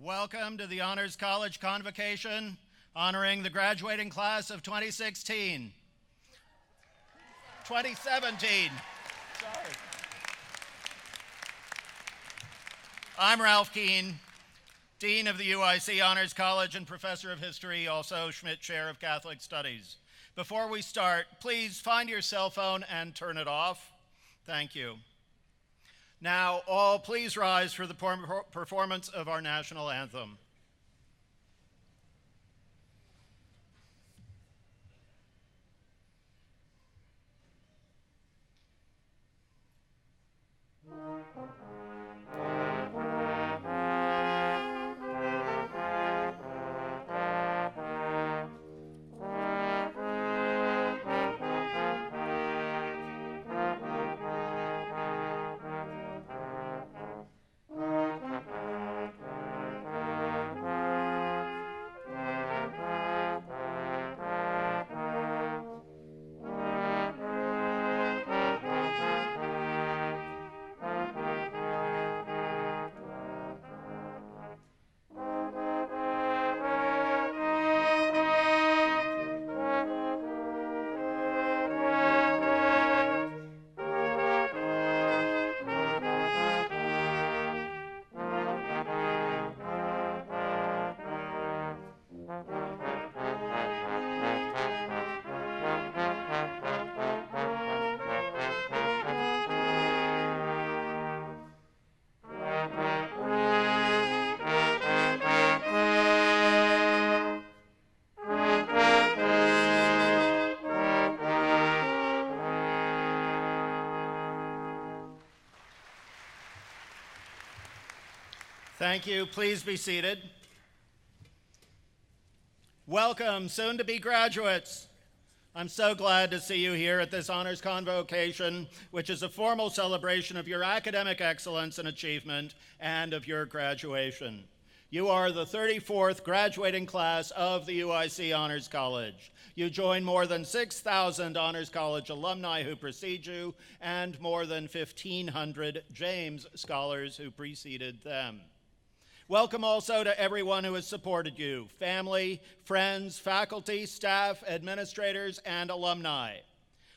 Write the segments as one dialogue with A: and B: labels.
A: Welcome to the Honors College Convocation, honoring the graduating class of 2017. Sorry. I'm Ralph Keene, Dean of the UIC Honors College and Professor of History, also Schmidt Chair of Catholic Studies. Before we start, please find your cell phone and turn it off. Thank you. Now, all please rise for the performance of our national anthem. Thank you. Please be seated. Welcome, soon-to-be graduates. I'm so glad to see you here at this Honors Convocation, which is a formal celebration of your academic excellence and achievement and of your graduation. You are the 34th graduating class of the UIC Honors College. You join more than 6,000 Honors College alumni who precede you and more than 1,500 James Scholars who preceded them. Welcome also to everyone who has supported you, family, friends, faculty, staff, administrators, and alumni.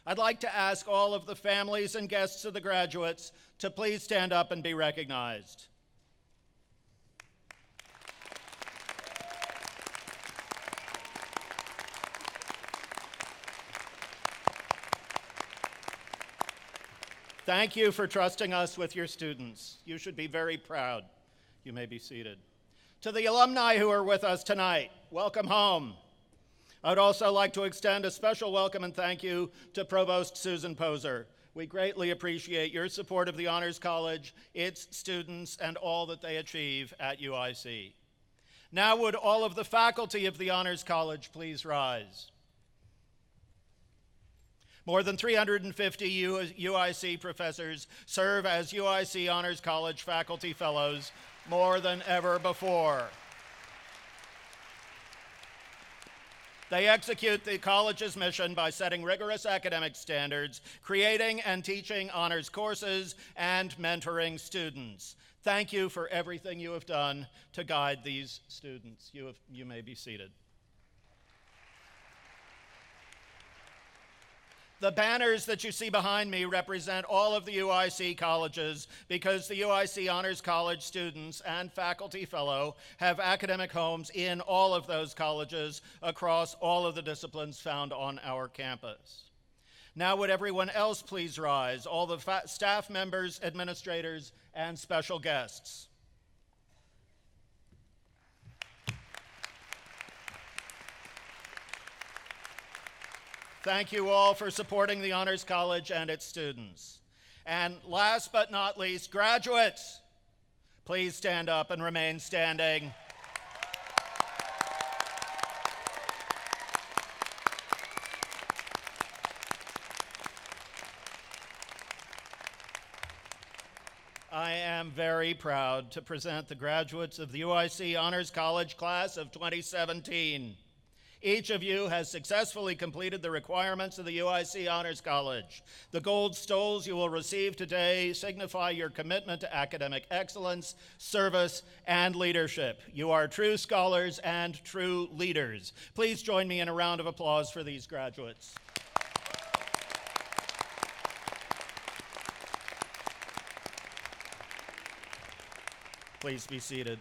A: I'd like to ask all of the families and guests of the graduates to please stand up and be recognized. Thank you for trusting us with your students. You should be very proud. You may be seated. To the alumni who are with us tonight, welcome home. I would also like to extend a special welcome and thank you to Provost Susan Poser. We greatly appreciate your support of the Honors College, its students, and all that they achieve at UIC. Now would all of the faculty of the Honors College please rise. More than 350 UIC professors serve as UIC Honors College faculty fellows, more than ever before. They execute the college's mission by setting rigorous academic standards, creating and teaching honors courses, and mentoring students. Thank you for everything you have done to guide these students. You may be seated. The banners that you see behind me represent all of the UIC colleges because the UIC Honors College students and faculty fellow have academic homes in all of those colleges across all of the disciplines found on our campus. Now would everyone else please rise, all the staff members, administrators, and special guests. Thank you all for supporting the Honors College and its students. And last but not least, graduates, please stand up and remain standing. I am very proud to present the graduates of the UIC Honors College class of 2017. Each of you has successfully completed the requirements of the UIC Honors College. The gold stoles you will receive today signify your commitment to academic excellence, service, and leadership. You are true scholars and true leaders. Please join me in a round of applause for these graduates. Please be seated.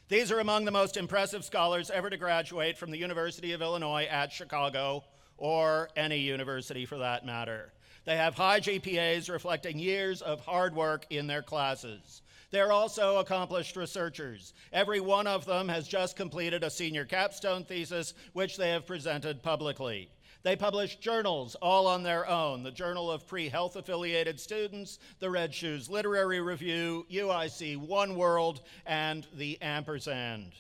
A: These are among the most impressive scholars ever to graduate from the University of Illinois at Chicago, or any university for that matter. They have high GPAs reflecting years of hard work in their classes. They're also accomplished researchers. Every one of them has just completed a senior capstone thesis, which they have presented publicly. They publish journals all on their own: the Journal of Pre-Health Affiliated Students, the Red Shoes Literary Review, UIC One World, and the Ampersand.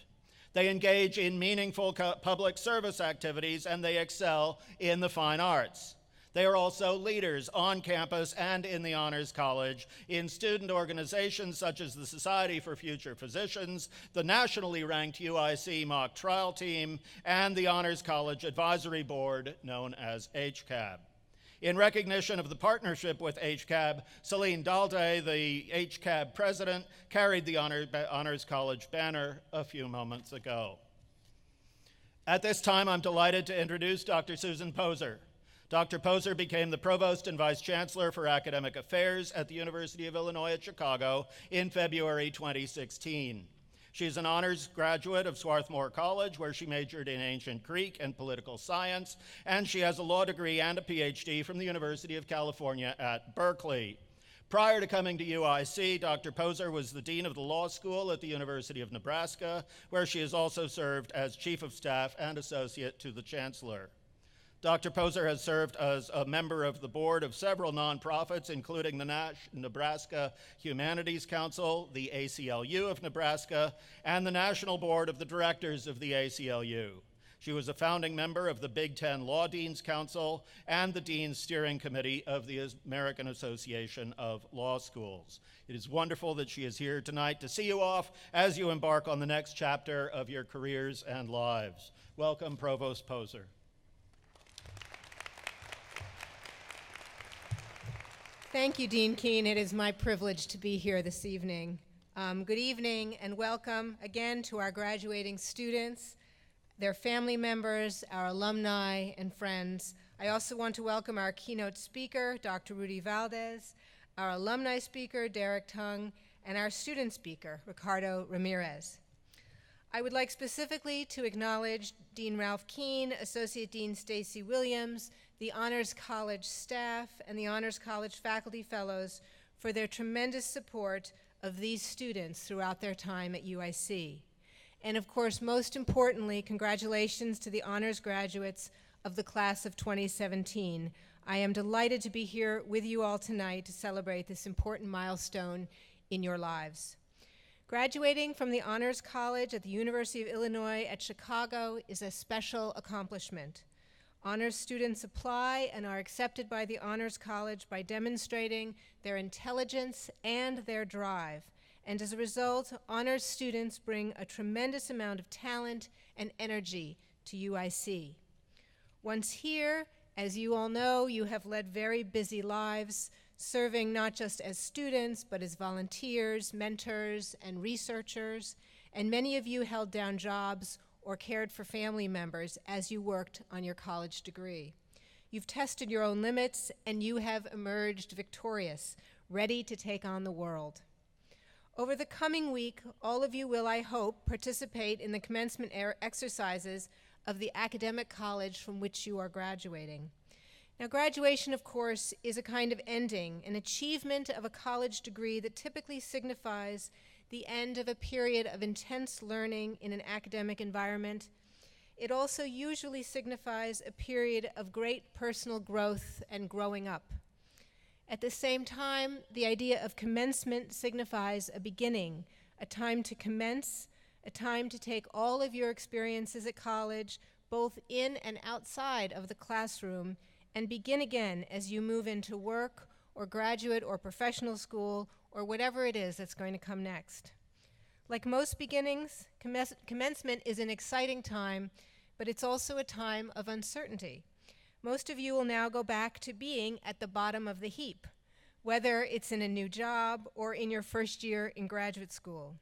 A: They engage in meaningful public service activities, and they excel in the fine arts. They are also leaders on campus and in the Honors College in student organizations such as the Society for Future Physicians, the nationally ranked UIC Mock Trial Team, and the Honors College Advisory Board, known as HCAB. In recognition of the partnership with HCAB, Celine Dalday, the HCAB president, carried the Honors College banner a few moments ago. At this time, I'm delighted to introduce Dr. Susan Poser. Dr. Poser became the Provost and Vice Chancellor for Academic Affairs at the University of Illinois at Chicago in February 2016. She's an honors graduate of Swarthmore College, where she majored in ancient Greek and political science, and she has a law degree and a PhD from the University of California at Berkeley. Prior to coming to UIC, Dr. Poser was the Dean of the Law School at the University of Nebraska, where she has also served as Chief of Staff and Associate to the Chancellor. Dr. Poser has served as a member of the board of several nonprofits, including the Nebraska Humanities Council, the ACLU of Nebraska, and the National Board of the Directors of the ACLU. She was a founding member of the Big Ten Law Deans Council and the Dean's Steering Committee of the American Association of Law Schools. It is wonderful that she is here tonight to see you off as you embark on the next chapter of your careers and lives. Welcome, Provost Poser.
B: Thank you, Dean Keen. It is my privilege to be here this evening. Good evening and welcome again to our graduating students, their family members, our alumni and friends. I also want to welcome our keynote speaker, Dr. Rudy Valdez, our alumni speaker, Derek Tung, and our student speaker, Ricardo Ramirez. I would like specifically to acknowledge Dean Ralph Keen, Associate Dean Stacy Williams, the Honors College staff, and the Honors College faculty fellows for their tremendous support of these students throughout their time at UIC. And of course, most importantly, congratulations to the honors graduates of the class of 2017. I am delighted to be here with you all tonight to celebrate this important milestone in your lives. Graduating from the Honors College at the University of Illinois at Chicago is a special accomplishment. Honors students apply and are accepted by the Honors College by demonstrating their intelligence and their drive. And as a result, honors students bring a tremendous amount of talent and energy to UIC. Once here, as you all know, you have led very busy lives, serving not just as students, but as volunteers, mentors, and researchers. And many of you held down jobs or cared for family members as you worked on your college degree. You've tested your own limits, and you have emerged victorious, ready to take on the world. Over the coming week, all of you will, I hope, participate in the commencement exercises of the academic college from which you are graduating. Now, graduation, of course, is a kind of ending, an achievement of a college degree that typically signifies the end of a period of intense learning in an academic environment. It also usually signifies a period of great personal growth and growing up. At the same time, the idea of commencement signifies a beginning, a time to commence, a time to take all of your experiences at college, both in and outside of the classroom, and begin again as you move into work or graduate or professional school or whatever it is that's going to come next. Like most beginnings, commencement is an exciting time but it's also a time of uncertainty. Most of you will now go back to being at the bottom of the heap, whether it's in a new job or in your first year in graduate school.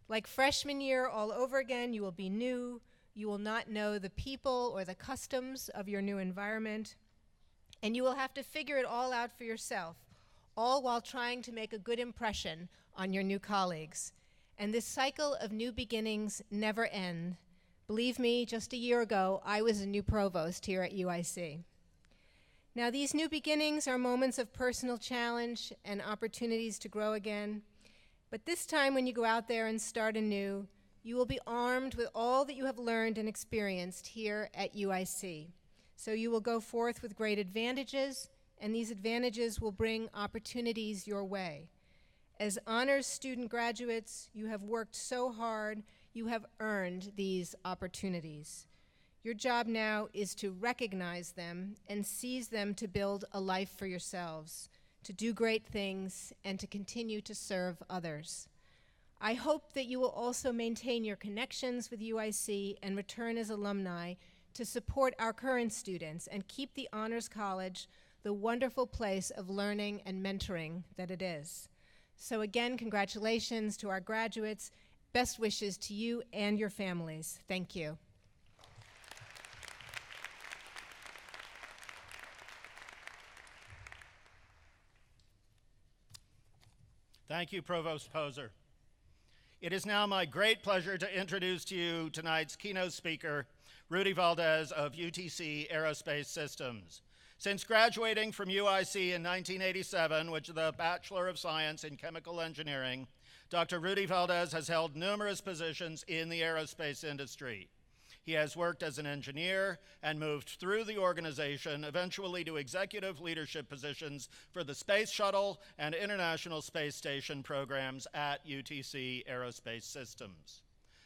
B: Like freshman year all over again, you will be new. You will not know the people or the customs of your new environment, and you will have to figure it all out for yourself, all while trying to make a good impression on your new colleagues. And this cycle of new beginnings never ends. Believe me, just a year ago, I was a new provost here at UIC. Now, these new beginnings are moments of personal challenge and opportunities to grow again. But this time, when you go out there and start anew, you will be armed with all that you have learned and experienced here at UIC. So you will go forth with great advantages, and these advantages will bring opportunities your way. As honors student graduates, you have worked so hard, you have earned these opportunities. Your job now is to recognize them and seize them to build a life for yourselves, to do great things, and to continue to serve others. I hope that you will also maintain your connections with UIC and return as alumni to support our current students and keep the Honors College the wonderful place of learning and mentoring that it is. So again, congratulations to our graduates. Best wishes to you and your families. Thank you.
A: Thank you, Provost Poser. It is now my great pleasure to introduce to you tonight's keynote speaker, Rudy Valdez of UTC Aerospace Systems. Since graduating from UIC in 1987 with a Bachelor of Science in Chemical Engineering, Dr. Rudy Valdez has held numerous positions in the aerospace industry. He has worked as an engineer and moved through the organization, eventually to executive leadership positions for the Space Shuttle and International Space Station programs at UTC Aerospace Systems.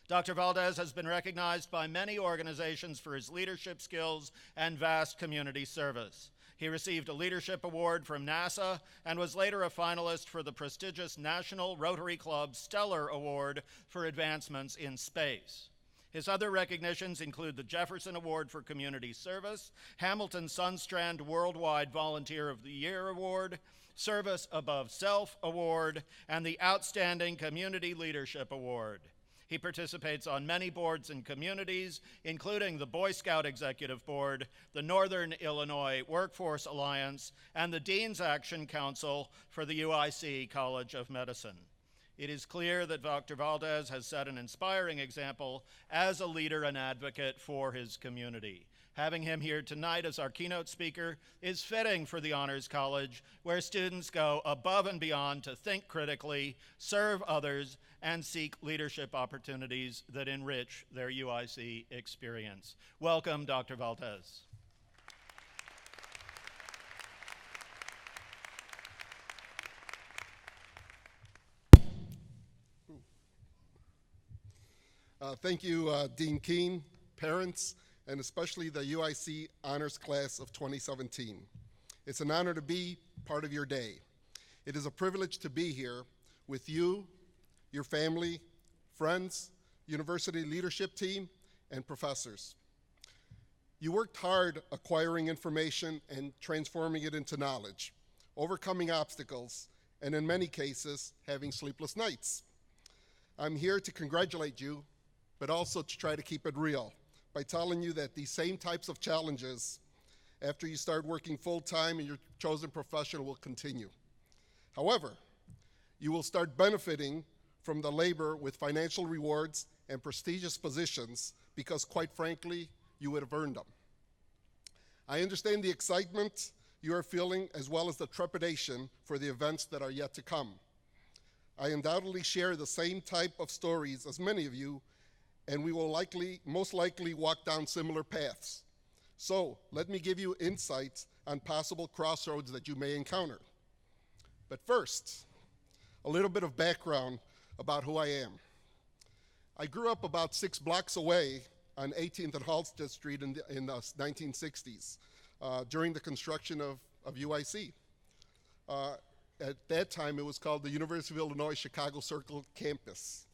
A: Dr. Valdez has been recognized by many organizations for his leadership skills and vast community service. He received a leadership award from NASA and was later a finalist for the prestigious National Rotary Club Stellar Award for advancements in space. His other recognitions include the Jefferson Award for Community Service, Hamilton Sundstrand Worldwide Volunteer of the Year Award, Service Above Self Award, and the Outstanding Community Leadership Award. He participates on many boards and communities, including the Boy Scout Executive Board, the Northern Illinois Workforce Alliance, and the Dean's Action Council for the UIC College of Medicine. It is clear that Dr. Valdez has set an inspiring example as a leader and advocate for his community. Having him here tonight as our keynote speaker is fitting for the Honors College, where students go above and beyond to think critically, serve others, and seek leadership opportunities that enrich their UIC experience. Welcome, Dr. Valdez.
C: Thank you, Dean Keene, parents, and especially the UIC Honors Class of 2017. It's an honor to be part of your day. It is a privilege to be here with you, your family, friends, university leadership team, and professors. You worked hard acquiring information and transforming it into knowledge, overcoming obstacles, and in many cases, having sleepless nights. I'm here to congratulate you, but also to try to keep it real by telling you that these same types of challenges, after you start working full-time in your chosen profession, will continue. However, you will start benefiting from the labor with financial rewards and prestigious positions because, quite frankly, you would have earned them. I understand the excitement you are feeling as well as the trepidation for the events that are yet to come. I undoubtedly share the same type of stories as many of you, and we will most likely walk down similar paths. So let me give you insights on possible crossroads that you may encounter. But first, a little bit of background about who I am. I grew up about 6 blocks away on 18th and Halsted Street in the 1960s during the construction of UIC. At that time, it was called the University of Illinois Chicago Circle Campus.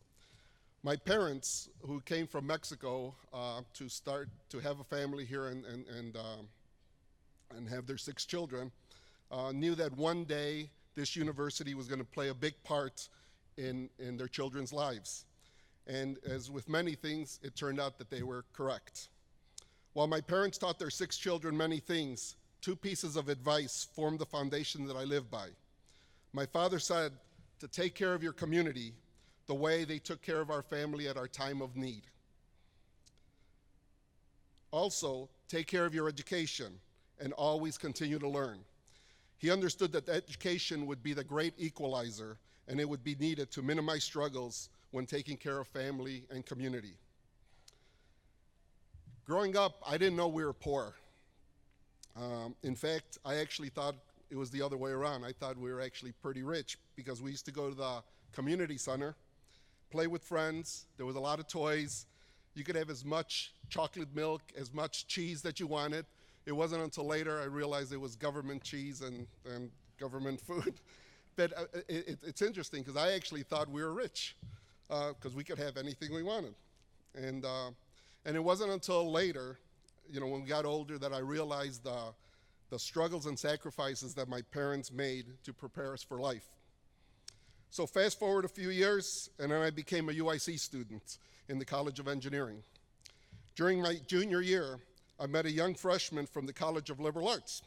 C: My parents, who came from Mexico to have a family here and have their 6 children, knew that one day this university was going to play a big part in their children's lives. And as with many things, it turned out that they were correct. While my parents taught their 6 children many things, 2 pieces of advice formed the foundation that I live by. My father said to take care of your community the way they took care of our family at our time of need. Also, take care of your education and always continue to learn. He understood that education would be the great equalizer and it would be needed to minimize struggles when taking care of family and community. Growing up, I didn't know we were poor. In fact, I actually thought it was the other way around. I thought we were actually pretty rich because we used to go to the community center, play with friends. There was a lot of toys. You could have as much chocolate milk, as much cheese that you wanted. It wasn't until later I realized it was government cheese and government food. But it's interesting because I actually thought we were rich because we could have anything we wanted. And it wasn't until later, when we got older, that I realized the struggles and sacrifices that my parents made to prepare us for life. So fast forward a few years, and then I became a UIC student in the College of Engineering. During my junior year, I met a young freshman from the College of Liberal Arts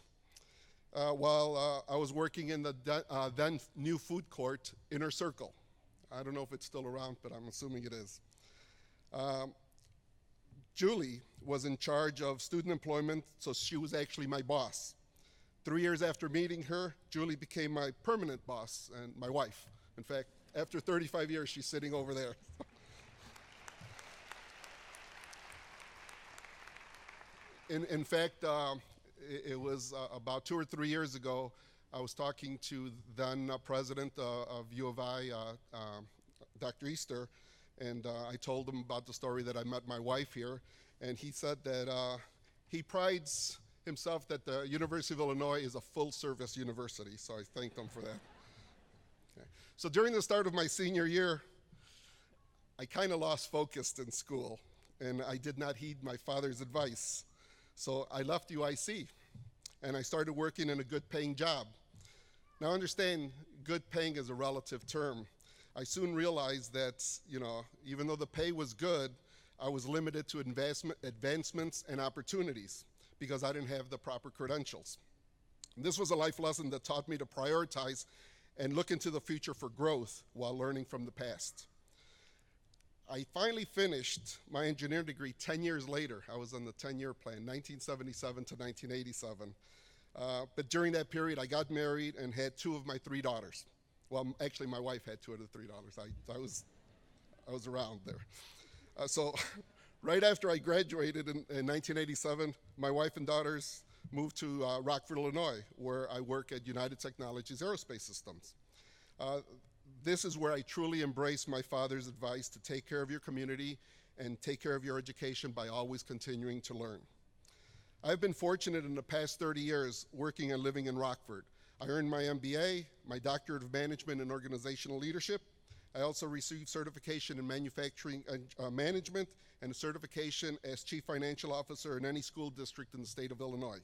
C: while I was working in the then new food court, Inner Circle. I don't know if it's still around, but I'm assuming it is. Julie was in charge of student employment, so she was actually my boss. 3 years after meeting her, Julie became my permanent boss and my wife. In fact, after 35 years, she's sitting over there. In fact, it was about 2 or 3 years ago, I was talking to then president of U of I, Dr. Easter, and I told him about the story that I met my wife here, and he said that he prides himself that the University of Illinois is a full-service university, so I thanked him for that. Okay. So during the start of my senior year, I kind of lost focus in school, and I did not heed my father's advice. So I left UIC, and I started working in a good-paying job. Now understand, good paying is a relative term. I soon realized that, even though the pay was good, I was limited to advancements and opportunities because I didn't have the proper credentials. And this was a life lesson that taught me to prioritize and look into the future for growth while learning from the past. I finally finished my engineering degree 10 years later. I was on the 10-year plan, 1977 to 1987. But during that period, I got married and had 2 of my 3 daughters. Well, actually, my wife had 2 of the 3 daughters. I was around there. So right after I graduated in 1987, my wife and daughters moved to Rockford, Illinois, where I work at United Technologies Aerospace Systems. This is where I truly embrace my father's advice to take care of your community and take care of your education by always continuing to learn. I've been fortunate in the past 30 years working and living in Rockford. I earned my MBA, my Doctorate of Management and Organizational Leadership. I also received certification in manufacturing management and a certification as Chief Financial Officer in any school district in the state of Illinois.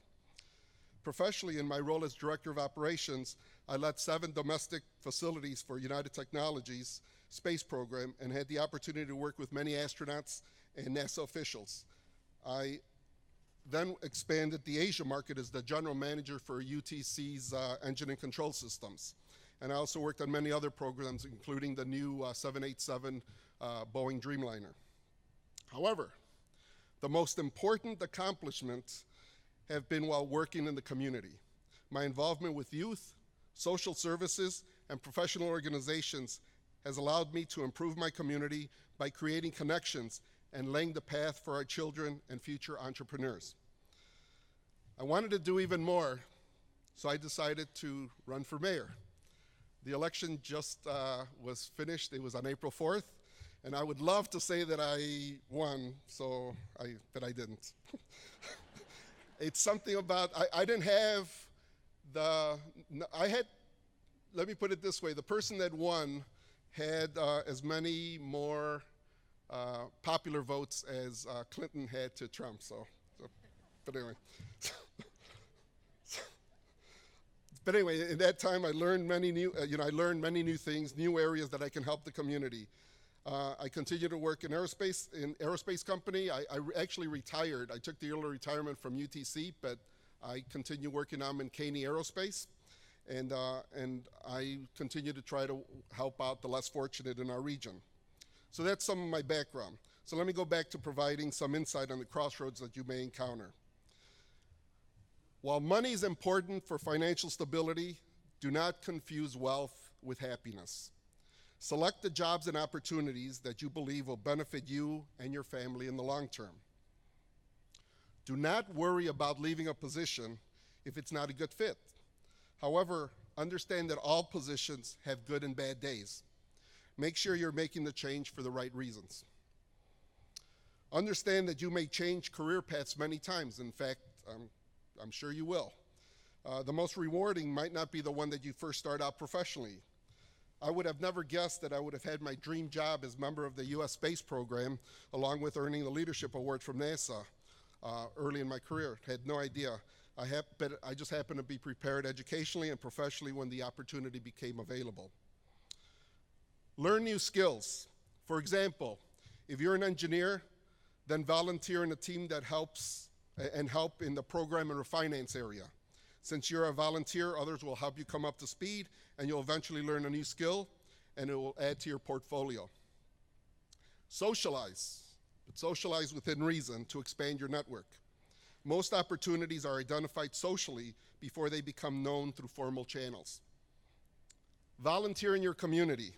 C: Professionally, in my role as Director of Operations, I led 7 domestic facilities for United Technologies space program and had the opportunity to work with many astronauts and NASA officials. I then expanded the Asia market as the General Manager for UTC's Engine and Control Systems. And I also worked on many other programs, including the new 787 Boeing Dreamliner. However, the most important accomplishments have been while working in the community. My involvement with youth, social services, and professional organizations has allowed me to improve my community by creating connections and laying the path for our children and future entrepreneurs. I wanted to do even more, so I decided to run for mayor. The election just was finished. It was on April 4th, and I would love to say that I won, but I didn't. It's something about, I didn't have let me put it this way, the person that won had as many more popular votes as Clinton had to Trump. But anyway. But anyway, in that time, I learned many new things, new areas that I can help the community. I continue to work in aerospace company. I actually retired. I took the early retirement from UTC, but I continue working now in Caney Aerospace, and I continue to try to help out the less fortunate in our region. So that's some of my background. So let me go back to providing some insight on the crossroads that you may encounter. While money is important for financial stability, do not confuse wealth with happiness. Select the jobs and opportunities that you believe will benefit you and your family in the long term. Do not worry about leaving a position if it's not a good fit. However, understand that all positions have good and bad days. Make sure you're making the change for the right reasons. Understand that you may change career paths many times. In fact, I'm sure you will. The most rewarding might not be the one that you first start out professionally. I would have never guessed that I would have had my dream job as member of the U.S. Space Program, along with earning the Leadership Award from NASA early in my career. Had no idea. But I just happened to be prepared educationally and professionally when the opportunity became available. Learn new skills. For example, if you're an engineer, then volunteer in a team that helps and help in the program and finance area. Since you're a volunteer, others will help you come up to speed, and you'll eventually learn a new skill, and it will add to your portfolio. Socialize, but socialize within reason to expand your network. Most opportunities are identified socially before they become known through formal channels. Volunteer in your community.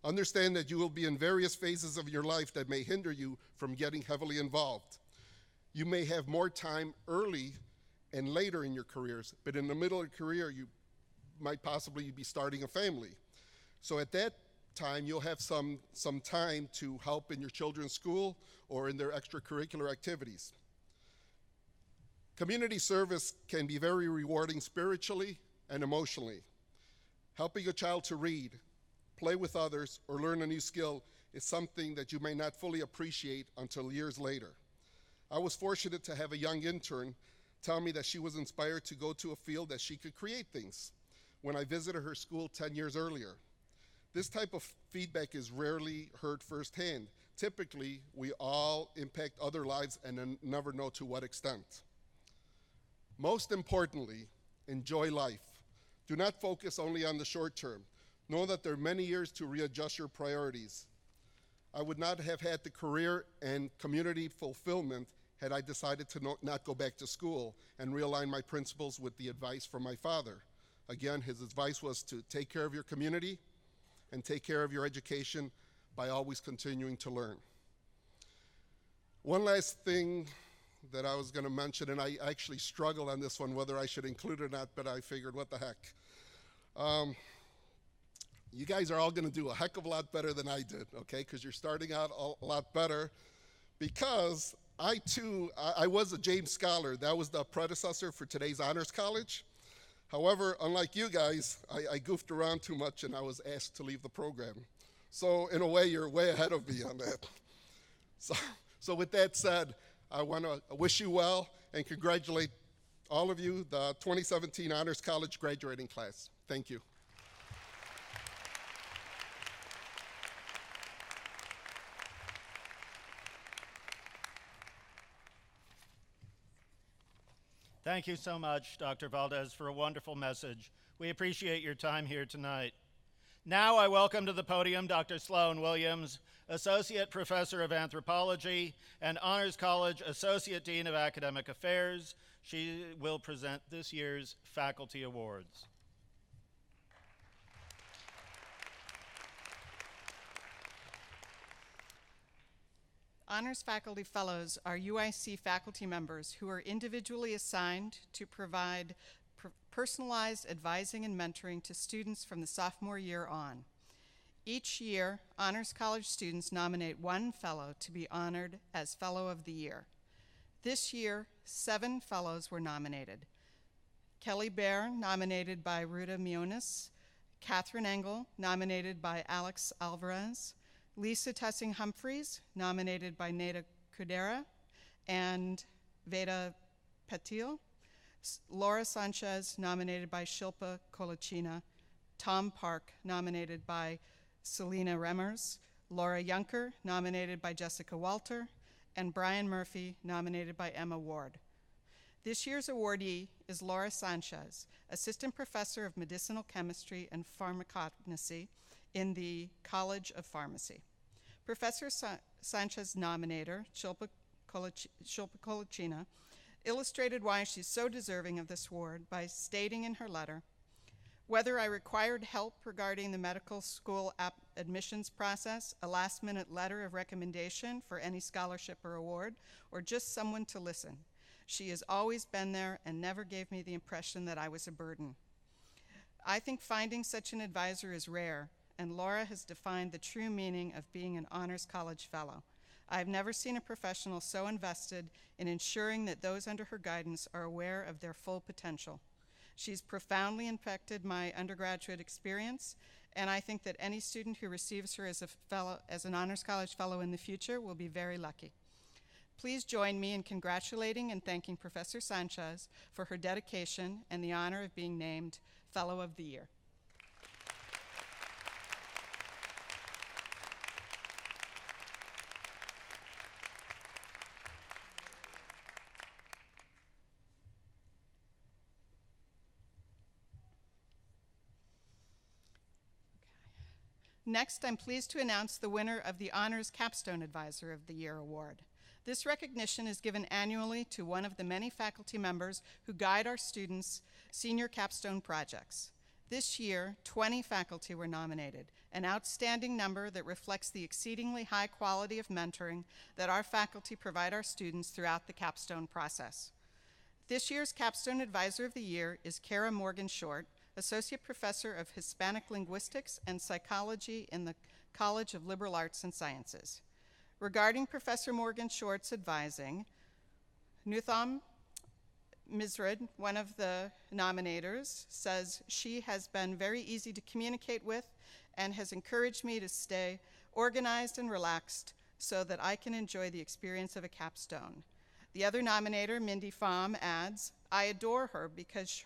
C: Understand that you will be in various phases of your life that may hinder you from getting heavily involved. You may have more time early and later in your careers, but in the middle of your career, you might possibly be starting a family. So at that time, you'll have some time to help in your children's school or in their extracurricular activities. Community service can be very rewarding spiritually and emotionally. Helping a child to read, play with others, or learn a new skill is something that you may not fully appreciate until years later. I was fortunate to have a young intern tell me that she was inspired to go to a field that she could create things when I visited her school 10 years earlier. This type of feedback is rarely heard firsthand. Typically, we all impact other lives and never know to what extent. Most importantly, enjoy life. Do not focus only on the short term. Know that there are many years to readjust your priorities. I would not have had the career and community fulfillment had I decided to not go back to school and realign my principles with the advice from my father. Again, his advice was to take care of your community and take care of your education by always continuing to learn. One last thing that I was going to mention, and I actually struggled on this one, whether I should include it or not, but I figured, what the heck. You guys are all going to do a heck of a lot better than I did, okay? Because you're starting out a lot better. Because I, too, I was a James Scholar. That was the predecessor for today's Honors College. However, unlike you guys, I goofed around too much, and I was asked to leave the program. So in a way, you're way ahead of me on that. So with that said, I want to wish you well and congratulate all of you, the 2017 Honors College graduating class. Thank you.
A: Thank you so much, Dr. Valdez, for a wonderful message. We appreciate your time here tonight. Now I welcome to the podium Dr. Sloan Williams, Associate Professor of Anthropology and Honors College Associate Dean of Academic Affairs. She will present this year's Faculty Awards.
D: Honors Faculty Fellows are UIC faculty members who are individually assigned to provide personalized advising and mentoring to students from the sophomore year on. Each year, Honors College students nominate one fellow to be honored as Fellow of the Year. This year, 7 fellows were nominated. Kelly Baer, nominated by Ruta Mionis, Catherine Engel, nominated by Alex Alvarez, Lisa Tussing Humphreys, nominated by Neda Kudera and Veda Patil. Laura Sanchez, nominated by Shilpa Kolachina. Tom Park, nominated by Selena Remmers. Laura Yunker, nominated by Jessica Walter. And Brian Murphy, nominated by Emma Ward. This year's awardee is Laura Sanchez, Assistant Professor of Medicinal Chemistry and Pharmacognosy in the College of Pharmacy. Professor Sanchez nominator, Shilpa Kolachina, illustrated why she's so deserving of this award by stating in her letter, "Whether I required help regarding the medical school admissions process, a last-minute letter of recommendation for any scholarship or award, or just someone to listen, she has always been there and never gave me the impression that I was a burden. I think finding such an advisor is rare, and Laura has defined the true meaning of being an Honors College Fellow. I've never seen a professional so invested in ensuring that those under her guidance are aware of their full potential. She's profoundly impacted my undergraduate experience, and I think that any student who receives her as an Honors College Fellow in the future will be very lucky. Please join me in congratulating and thanking Professor Sanchez for her dedication and the honor of being named Fellow of the Year." Next, I'm pleased to announce the winner of the Honors Capstone Advisor of the Year Award. This recognition is given annually to one of the many faculty members who guide our students' senior capstone projects. This year, 20 faculty were nominated, an outstanding number that reflects the exceedingly high quality of mentoring that our faculty provide our students throughout the capstone process. This year's Capstone Advisor of the Year is Kara Morgan Short, Associate Professor of Hispanic Linguistics and Psychology in the College of Liberal Arts and Sciences. Regarding Professor Morgan Short's advising, Nutham Misrid, one of the nominators, says she has been very easy to communicate with and has encouraged me to stay organized and relaxed so that I can enjoy the experience of a capstone. The other nominator, Mindy Pham, adds, "I adore her because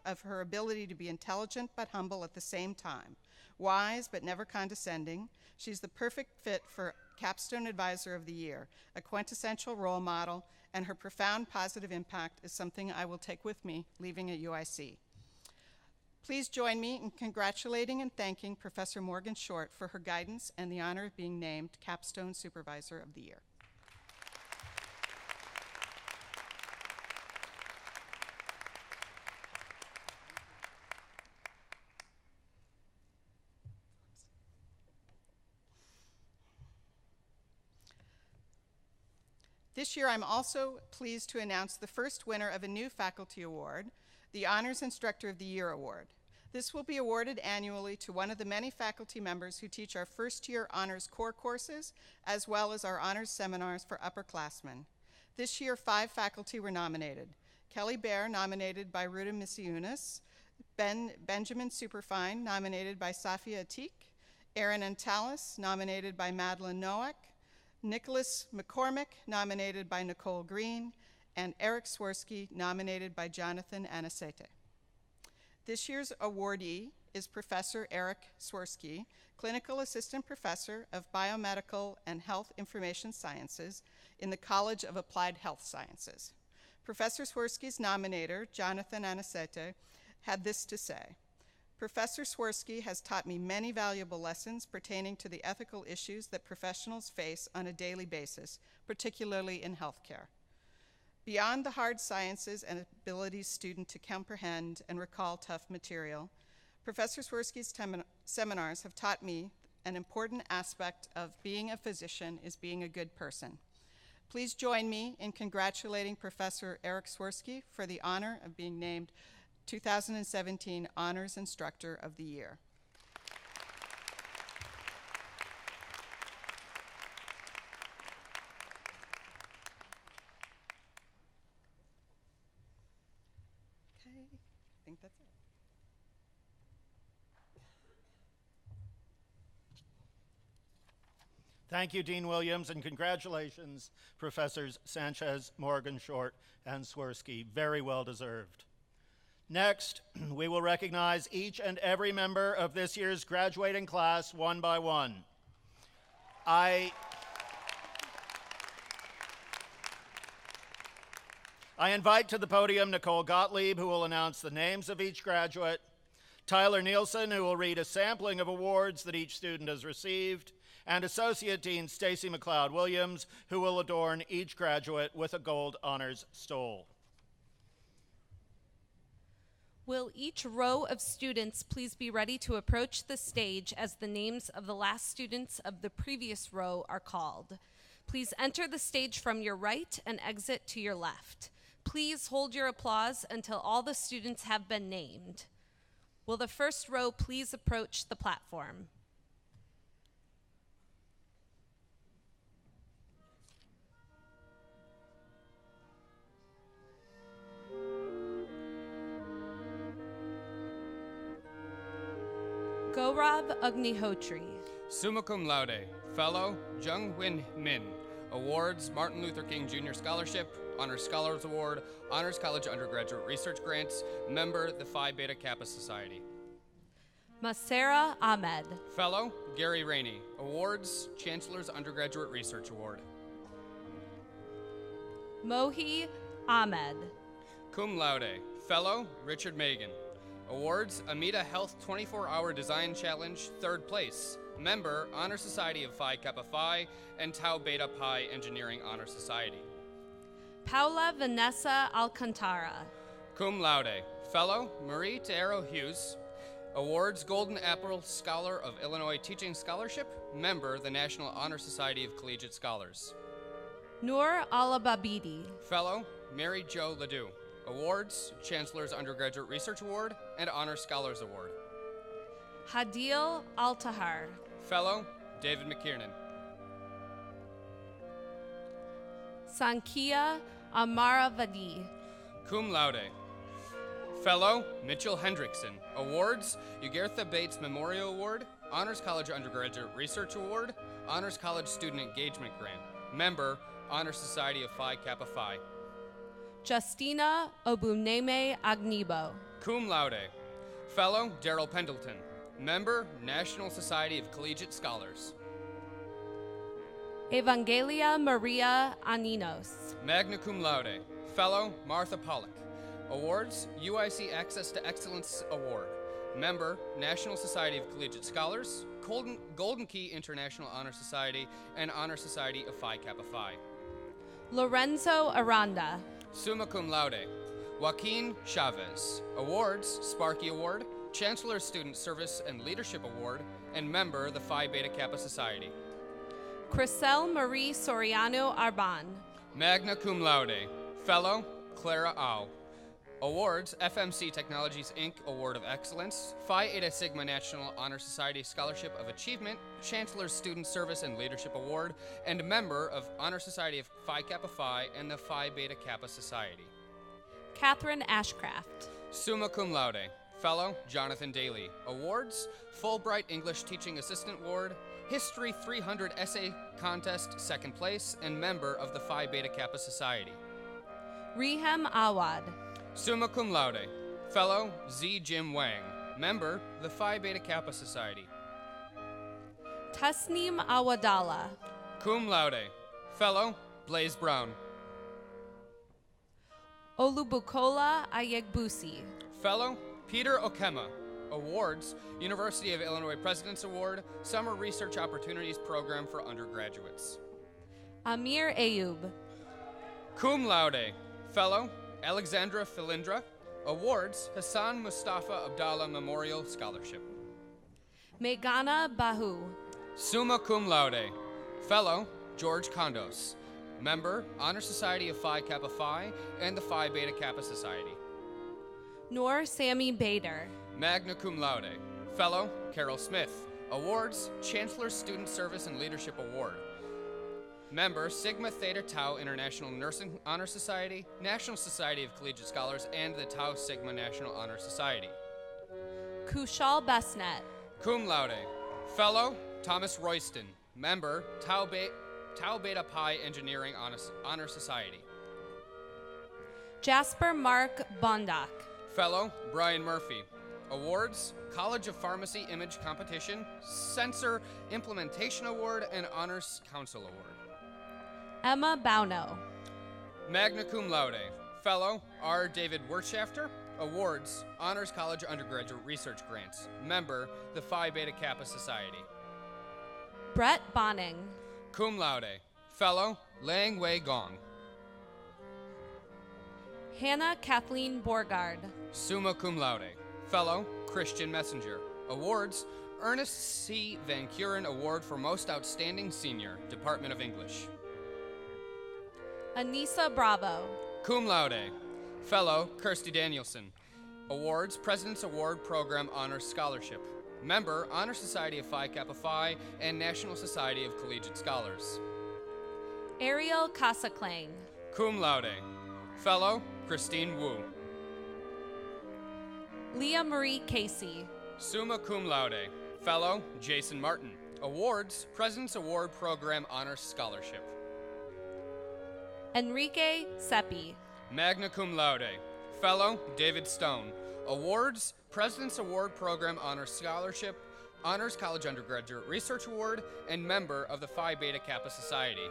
D: of her ability to be intelligent but humble at the same time, wise but never condescending. She's the perfect fit for Capstone Advisor of the Year, a quintessential role model, and her profound positive impact is something I will take with me leaving at UIC." Please join me in congratulating and thanking Professor Morgan Short for her guidance and the honor of being named Capstone Supervisor of the Year. This year, I'm also pleased to announce the first winner of a new faculty award, the Honors Instructor of the Year Award. This will be awarded annually to one of the many faculty members who teach our first-year honors core courses, as well as our honors seminars for upperclassmen. This year, 5 faculty were nominated. Kelly Baer, nominated by Ruta Misiunas, Benjamin Superfine, nominated by Safia Atik, Erin Antalis, nominated by Madeline Nowak, Nicholas McCormick, nominated by Nicole Green, and Eric Swirsky, nominated by Jonathan Anacete. This year's awardee is Professor Eric Swirsky, Clinical Assistant Professor of Biomedical and Health Information Sciences in the College of Applied Health Sciences. Professor Swirsky's nominator, Jonathan Anacete, had this to say: "Professor Swirsky has taught me many valuable lessons pertaining to the ethical issues that professionals face on a daily basis, particularly in healthcare. Beyond the hard sciences and abilities students to comprehend and recall tough material, Professor Swirsky's seminars have taught me an important aspect of being a physician is being a good person." Please join me in congratulating Professor Eric Swirsky for the honor of being named 2017 Honors Instructor of the Year. Okay, I think that's it.
A: Thank you, Dean Williams, and congratulations, Professors Sanchez, Morgan, Short, and Swirsky. Very well deserved. Next, we will recognize each and every member of this year's graduating class one by one. I invite to the podium Nicole Gottlieb, who will announce the names of each graduate, Tyler Nielsen, who will read a sampling of awards that each student has received, and Associate Dean Stacy McLeod Williams, who will adorn each graduate with a Gold Honors Stole.
E: Will each row of students please be ready to approach the stage as the names of the last students of the previous row are called. Please enter the stage from your right and exit to your left. Please hold your applause until all the students have been named. Will the first row please approach the platform? Gaurav Agnihotri.
F: Summa cum laude, Fellow Jung Win Min. Awards: Martin Luther King Jr. Scholarship, Honors Scholars Award, Honors College Undergraduate Research Grants, Member, the Phi Beta Kappa Society.
E: Masera Ahmed.
F: Fellow Gary Rainey. Awards: Chancellor's Undergraduate Research Award.
E: Mohi Ahmed.
F: Cum laude, Fellow Richard Megan. Awards: Amita Health 24-Hour Design Challenge, 3rd place. Member, Honor Society of Phi Kappa Phi and Tau Beta Pi Engineering Honor Society.
E: Paula Vanessa Alcantara.
F: Cum laude, Fellow Marie Teero Hughes. Awards: Golden Apple Scholar of Illinois Teaching Scholarship. Member, the National Honor Society of Collegiate Scholars.
E: Noor Alababidi.
F: Fellow Mary Jo Ledoux. Awards: Chancellor's Undergraduate Research Award and Honor Scholars Award.
E: Hadil Altahar.
F: Fellow David McKiernan.
E: Sankia Amaravadi.
F: Cum laude, Fellow Mitchell Hendrickson. Awards: Ugertha Bates Memorial Award, Honors College Undergraduate Research Award, Honors College Student Engagement Grant. Member, Honor Society of Phi Kappa Phi.
E: Justina Obuneme Agnibo.
F: Cum laude, Fellow Daryl Pendleton. Member, National Society of Collegiate Scholars.
E: Evangelia Maria Aninos.
F: Magna cum laude, Fellow Martha Pollock. Awards: UIC Access to Excellence Award. Member, National Society of Collegiate Scholars, Golden Key International Honor Society, and Honor Society of Phi Kappa Phi.
E: Lorenzo Aranda.
F: Summa cum laude, Joaquin Chavez. Awards: Sparky Award, Chancellor's Student Service and Leadership Award, and Member, the Phi Beta Kappa Society.
E: Crisel Marie Soriano Arban.
F: Magna cum laude, Fellow Clara Au. Awards: FMC Technologies Inc. Award of Excellence, Phi Eta Sigma National Honor Society Scholarship of Achievement, Chancellor's Student Service and Leadership Award, and Member of Honor Society of Phi Kappa Phi and the Phi Beta Kappa Society.
E: Catherine Ashcraft.
F: Summa cum laude, Fellow Jonathan Daly. Awards: Fulbright English Teaching Assistant Award, History 300 Essay Contest 2nd place, and Member of the Phi Beta Kappa Society.
E: Rihem Awad.
F: Summa cum laude, Fellow Z. Jim Wang. Member, the Phi Beta Kappa Society.
E: Tasneem Awadallah.
F: Cum laude, Fellow Blaze Brown.
E: Olubukola Ayegbusi.
F: Fellow Peter Okema. Awards: University of Illinois President's Award, Summer Research Opportunities Program for Undergraduates.
E: Amir Ayub.
F: Cum laude, Fellow Alexandra Philindra. Awards: Hassan Mustafa Abdallah Memorial Scholarship.
E: Meghana Bahu.
F: Summa cum laude, Fellow George Condos. Member, Honor Society of Phi Kappa Phi and the Phi Beta Kappa Society.
E: Noor Sammy Bader.
F: Magna cum laude, Fellow Carol Smith. Awards: Chancellor's Student Service and Leadership Award. Member, Sigma Theta Tau International Nursing Honor Society, National Society of Collegiate Scholars, and the Tau Sigma National Honor Society.
E: Kushal Besnet.
F: Cum laude, Fellow Thomas Royston, member, Tau Beta Pi Engineering Honor Society.
E: Jasper Mark Bondak.
F: Fellow, Brian Murphy. Awards, College of Pharmacy Image Competition, Sensor Implementation Award, and Honors Council Award.
E: Emma Bauno.
F: Magna Cum Laude. Fellow, R. David Wirtschafter. Awards, Honors College Undergraduate Research Grants. Member, the Phi Beta Kappa Society.
E: Brett Bonning.
F: Cum Laude. Fellow, Lang Wei Gong.
E: Hannah Kathleen Borgard.
F: Summa Cum Laude. Fellow, Christian Messenger. Awards, Ernest C. Van Kuren Award for Most Outstanding Senior, Department of English.
E: Anissa Bravo.
F: Cum Laude. Fellow, Kirsty Danielson. Awards, President's Award Program Honors Scholarship. Member, Honor Society of Phi Kappa Phi and National Society of Collegiate Scholars.
E: Ariel Casaclang.
F: Cum Laude. Fellow, Christine Wu.
E: Leah Marie Casey.
F: Summa Cum Laude. Fellow, Jason Martin. Awards, President's Award Program Honors Scholarship.
E: Enrique Seppi.
F: Magna Cum Laude. Fellow, David Stone. Awards, President's Award Program Honors Scholarship, Honors College Undergraduate Research Award, and member of the Phi Beta Kappa Society.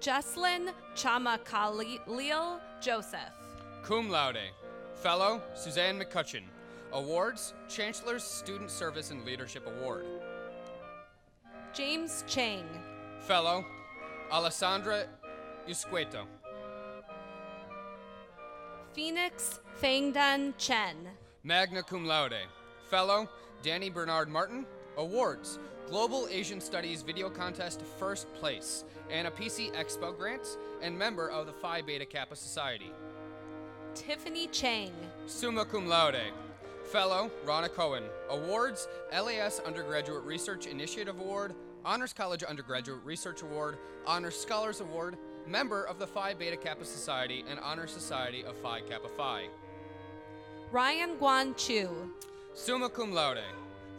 E: Jesslyn Chamakalil Joseph.
F: Cum Laude. Fellow, Suzanne McCutcheon. Awards, Chancellor's Student Service and Leadership Award.
E: James Chang.
F: Fellow, Alessandra Usqueto.
E: Phoenix Fangdan Chen.
F: Magna Cum Laude. Fellow, Danny Bernard Martin. Awards, Global Asian Studies Video Contest First Place, and a PC Expo Grants, and member of the Phi Beta Kappa Society.
E: Tiffany Chang.
F: Summa Cum Laude. Fellow, Ronna Cohen. Awards, LAS Undergraduate Research Initiative Award, Honors College Undergraduate Research Award, Honors Scholars Award, member of the Phi Beta Kappa Society and Honor Society of Phi Kappa Phi.
E: Ryan Guan Chu.
F: Summa Cum Laude.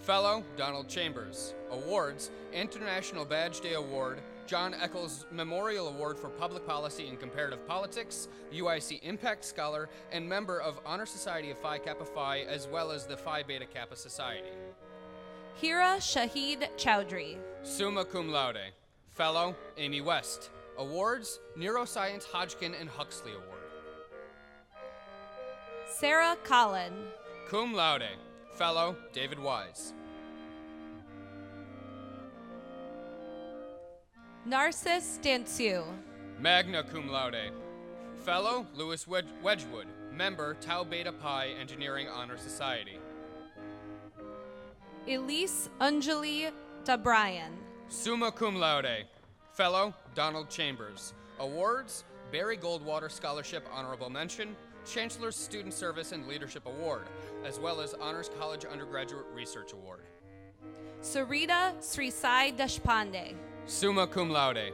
F: Fellow, Donald Chambers. Awards, International Badge Day Award, John Eccles Memorial Award for Public Policy and Comparative Politics, UIC Impact Scholar, and member of Honor Society of Phi Kappa Phi, as well as the Phi Beta Kappa Society.
E: Hira Shahid Chowdhury.
F: Summa Cum Laude. Fellow, Amy West. Awards, Neuroscience Hodgkin and Huxley Award.
E: Sarah Collin.
F: Cum Laude. Fellow, David Wise.
E: Narcissus Danciu.
F: Magna Cum Laude. Fellow, Louis Wedgwood. Member, Tau Beta Pi Engineering Honor Society.
E: Elise Anjali Dabrian.
F: Summa Cum Laude. Fellow, Donald Chambers. Awards, Barry Goldwater Scholarship Honorable Mention, Chancellor's Student Service and Leadership Award, as well as Honors College Undergraduate Research Award.
E: Sarita Srisai Deshpande.
F: Summa Cum Laude.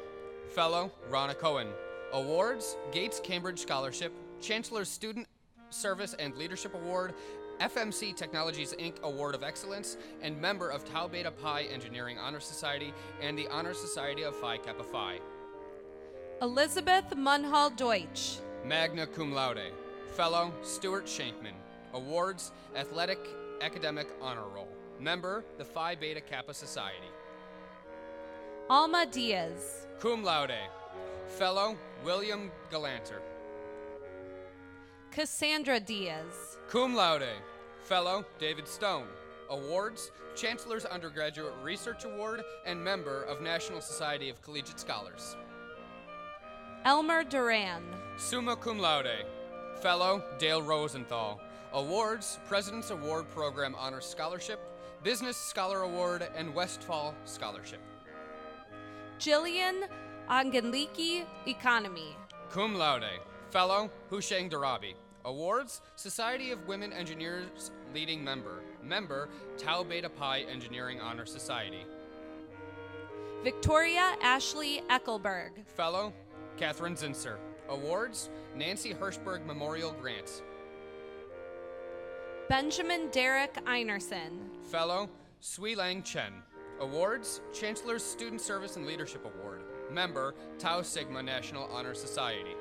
F: Fellow, Ronna Cohen. Awards, Gates Cambridge Scholarship, Chancellor's Student Service and Leadership Award, FMC Technologies Inc. Award of Excellence, and member of Tau Beta Pi Engineering Honor Society and the Honor Society of Phi Kappa Phi.
E: Elizabeth Munhall Deutsch.
F: Magna Cum Laude. Fellow, Stuart Shankman. Awards, Athletic Academic Honor Roll. Member, the Phi Beta Kappa Society.
E: Alma Diaz.
F: Cum Laude. Fellow, William Galanter.
E: Cassandra Diaz.
F: Cum Laude. Fellow, David Stone. Awards, Chancellor's Undergraduate Research Award and member of National Society of Collegiate Scholars.
E: Elmer Duran.
F: Summa Cum Laude. Fellow, Dale Rosenthal. Awards, President's Award Program Honors Scholarship, Business Scholar Award, and Westfall Scholarship.
E: Jillian Angenliki Economy.
F: Cum Laude. Fellow, Husheng Darabi. Awards, Society of Women Engineers Leading Member. Member, Tau Beta Pi Engineering Honor Society.
E: Victoria Ashley Eckelberg.
F: Fellow, Catherine Zinser. Awards, Nancy Hirschberg Memorial Grants.
E: Benjamin Derek Einerson.
F: Fellow, Sui Lang Chen. Awards, Chancellor's Student Service and Leadership Award. Member, Tau Sigma National Honor Society.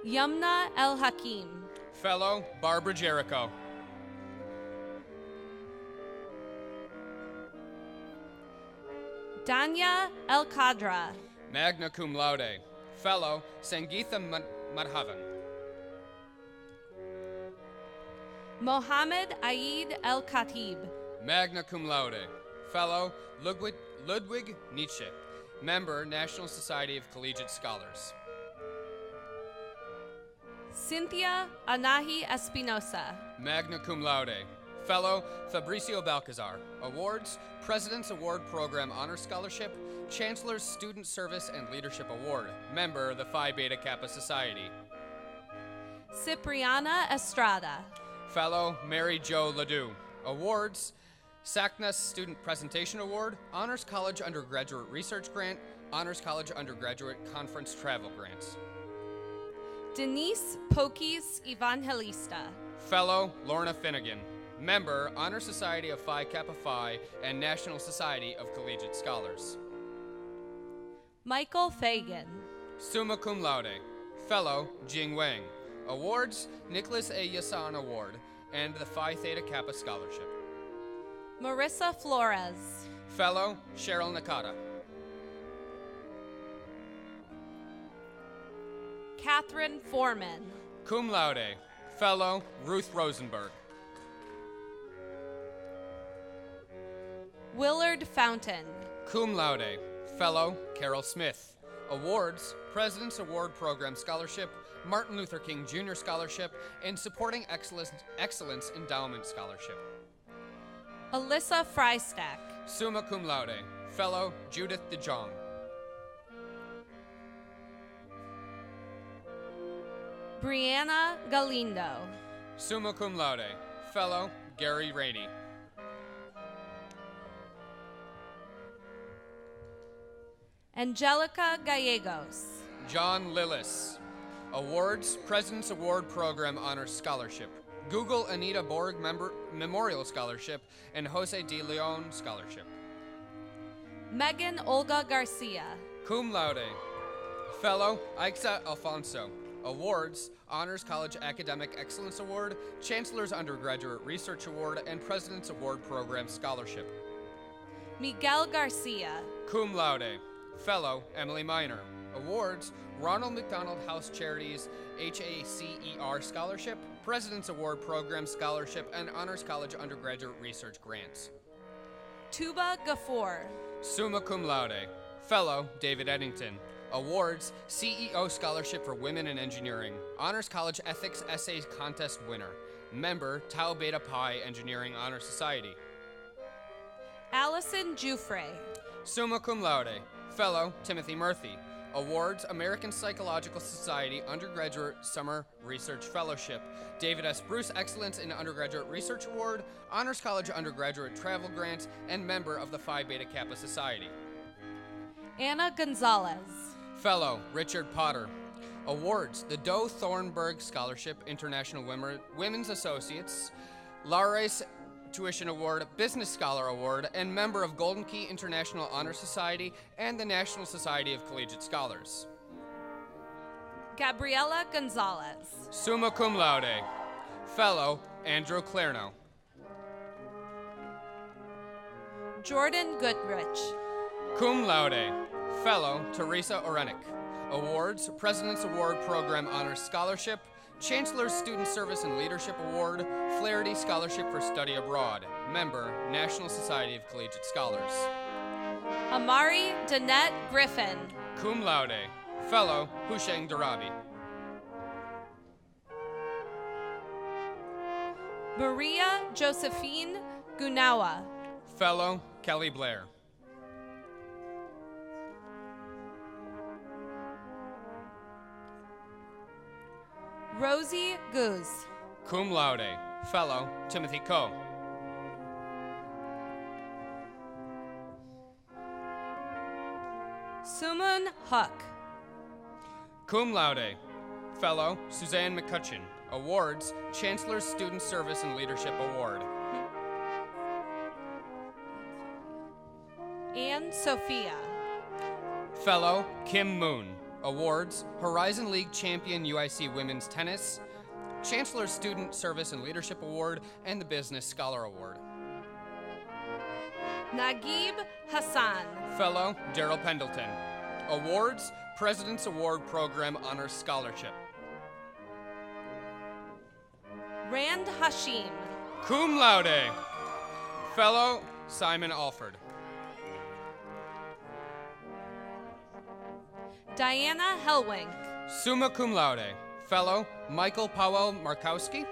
E: Yumna El Hakim.
F: Fellow, Barbara Jericho.
E: Danya El Kadra.
F: Magna cum laude. Fellow, Sangeetha Madhavan.
E: Mohammed Aid El Khatib.
F: Magna cum laude. Fellow, Ludwig Nietzsche. Member, National Society of Collegiate Scholars.
E: Cynthia Anahi Espinosa.
F: Magna cum laude. Fellow, Fabricio Balcazar. Awards, President's Award Program Honor Scholarship, Chancellor's Student Service and Leadership Award. Member, the Phi Beta Kappa Society.
E: Cipriana Estrada.
F: Fellow, Mary Jo Ledoux. Awards, SACNAS Student Presentation Award, Honors College Undergraduate Research Grant, Honors College Undergraduate Conference Travel Grants.
E: Denise Pokis Evangelista.
F: Fellow, Lorna Finnegan. Member, Honor Society of Phi Kappa Phi and National Society of Collegiate Scholars.
E: Michael Fagan.
F: Summa cum laude. Fellow, Jing Wang. Awards, Nicholas A. Yasan Award and the Phi Theta Kappa Scholarship.
E: Marissa Flores.
F: Fellow, Cheryl Nakata.
E: Catherine Foreman.
F: Cum laude. Fellow, Ruth Rosenberg.
E: Willard Fountain.
F: Cum laude. Fellow, Carol Smith. Awards, President's Award Program Scholarship, Martin Luther King Jr. Scholarship, and Supporting Excellence Endowment Scholarship.
E: Alyssa Frystack.
F: Summa cum laude. Fellow, Judith DeJong.
E: Brianna Galindo.
F: Summa cum laude. Fellow, Gary Rainey.
E: Angelica Gallegos.
F: John Lillis. Awards, President's Award Program Honors Scholarship, Google Anita Borg Memorial Scholarship, and Jose de Leon Scholarship.
E: Megan Olga Garcia.
F: Cum laude. Fellow, Aixa Alfonso. Awards, Honors College Academic Excellence Award, Chancellor's Undergraduate Research Award, and President's Award Program Scholarship.
E: Miguel Garcia.
F: Cum laude. Fellow, Emily Miner. Awards, Ronald McDonald House Charities HACER Scholarship, President's Award Program Scholarship, and Honors College Undergraduate Research Grants.
E: Tuba Gafour.
F: Summa cum laude. Fellow, David Eddington. Awards, CEO Scholarship for Women in Engineering, Honors College Ethics Essay Contest winner. Member, Tau Beta Pi Engineering Honor Society.
E: Allison Jufre.
F: Summa cum laude. Fellow, Timothy Murphy. Awards, American Psychological Society Undergraduate Summer Research Fellowship, David S. Bruce Excellence in Undergraduate Research Award, Honors College Undergraduate Travel Grant, and member of the Phi Beta Kappa Society.
E: Anna Gonzalez.
F: Fellow, Richard Potter. Awards, the Doe Thornburg Scholarship, International Women's Associates, Laureus Tuition Award, Business Scholar Award, and member of Golden Key International Honor Society and the National Society of Collegiate Scholars.
E: Gabriela Gonzalez.
F: Summa cum laude. Fellow, Andrew Clarno.
E: Jordan Goodrich.
F: Cum laude. Fellow, Teresa Orenik. Awards, President's Award Program Honors Scholarship, Chancellor's Student Service and Leadership Award, Flaherty Scholarship for Study Abroad. Member, National Society of Collegiate Scholars.
E: Amari Danette Griffin.
F: Cum laude. Fellow, Husheng Darabi.
E: Maria Josephine Gunawa.
F: Fellow, Kelly Blair.
E: Rosie Guz.
F: Cum laude. Fellow, Timothy Coe.
E: Sumun Huck.
F: Cum laude. Fellow, Suzanne McCutcheon. Awards, Chancellor's Student Service and Leadership Award.
E: Anne Sophia.
F: Fellow Kim Moon. Awards: Horizon League Champion UIC Women's Tennis, Chancellor's Student Service and Leadership Award, and the Business Scholar Award.
E: Naguib Hassan.
F: Fellow Daryl Pendleton. Awards: President's Award Program Honors Scholarship.
E: Rand Hashim.
F: Cum laude. Fellow Simon Alford.
E: Diana Helwink.
F: Summa cum laude. Fellow Michael Powell Markowski.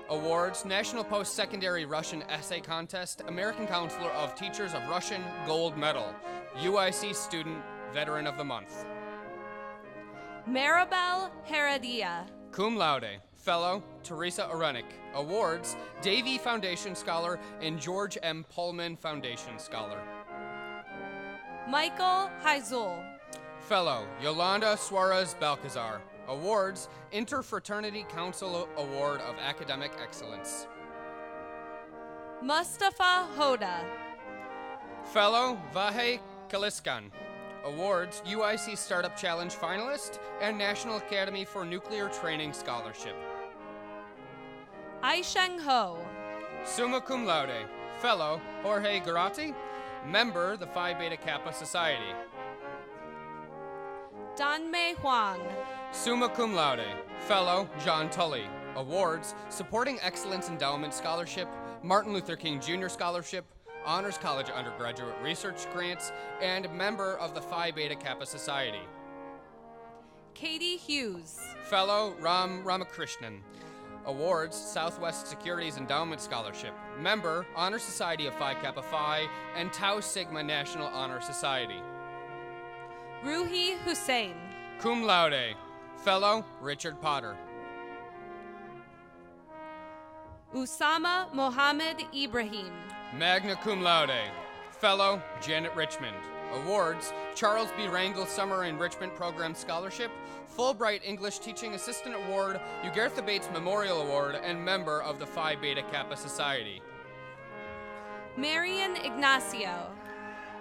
F: Awards: National Post-Secondary Russian Essay Contest, American Council of Teachers of Russian, Gold Medal, UIC Student Veteran of the Month.
E: Maribel Heredia.
F: Cum laude. Fellow Teresa Arenik. Awards: Davey Foundation Scholar and George M. Pullman Foundation Scholar.
E: Michael Heizul.
F: Fellow Yolanda Suarez Balcazar. Awards: Interfraternity Council Award of Academic Excellence.
E: Mustafa Hoda.
F: Fellow Vahe Kaliskan. Awards: UIC Startup Challenge finalist and National Academy for Nuclear Training Scholarship.
E: Aisheng Ho.
F: Summa cum laude. Fellow Jorge Garati. Member the Phi Beta Kappa Society.
E: Danmei Huang.
F: Summa cum laude. Fellow John Tully. Awards: Supporting Excellence Endowment Scholarship, Martin Luther King Jr. Scholarship, Honors College Undergraduate Research Grants, and member of the Phi Beta Kappa Society.
E: Katie Hughes.
F: Fellow Ram Ramakrishnan. Awards: Southwest Securities Endowment Scholarship, member Honor Society of Phi Kappa Phi, and Tau Sigma National Honor Society.
E: Ruhi Hussein.
F: Cum laude. Fellow Richard Potter.
E: Usama Mohammed Ibrahim.
F: Magna cum laude. Fellow Janet Richmond. Awards: Charles B. Rangel Summer Enrichment Program Scholarship, Fulbright English Teaching Assistant Award, Ugartha Bates Memorial Award, and member of the Phi Beta Kappa Society.
E: Marian Ignacio.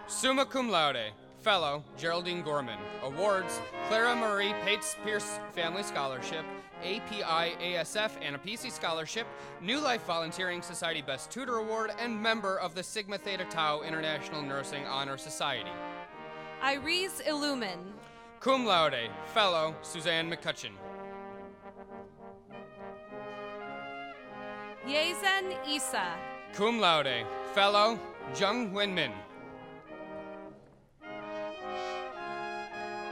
F: Summa cum laude. Fellow Geraldine Gorman. Awards: Clara Marie Pates Pierce Family Scholarship, API ASF Anapisi Scholarship, New Life Volunteering Society Best Tutor Award, and member of the Sigma Theta Tau International Nursing Honor Society.
E: Iris Illumin.
F: Cum laude. Fellow Suzanne McCutcheon.
E: Yezen Isa.
F: Cum laude. Fellow Jung Wen-min.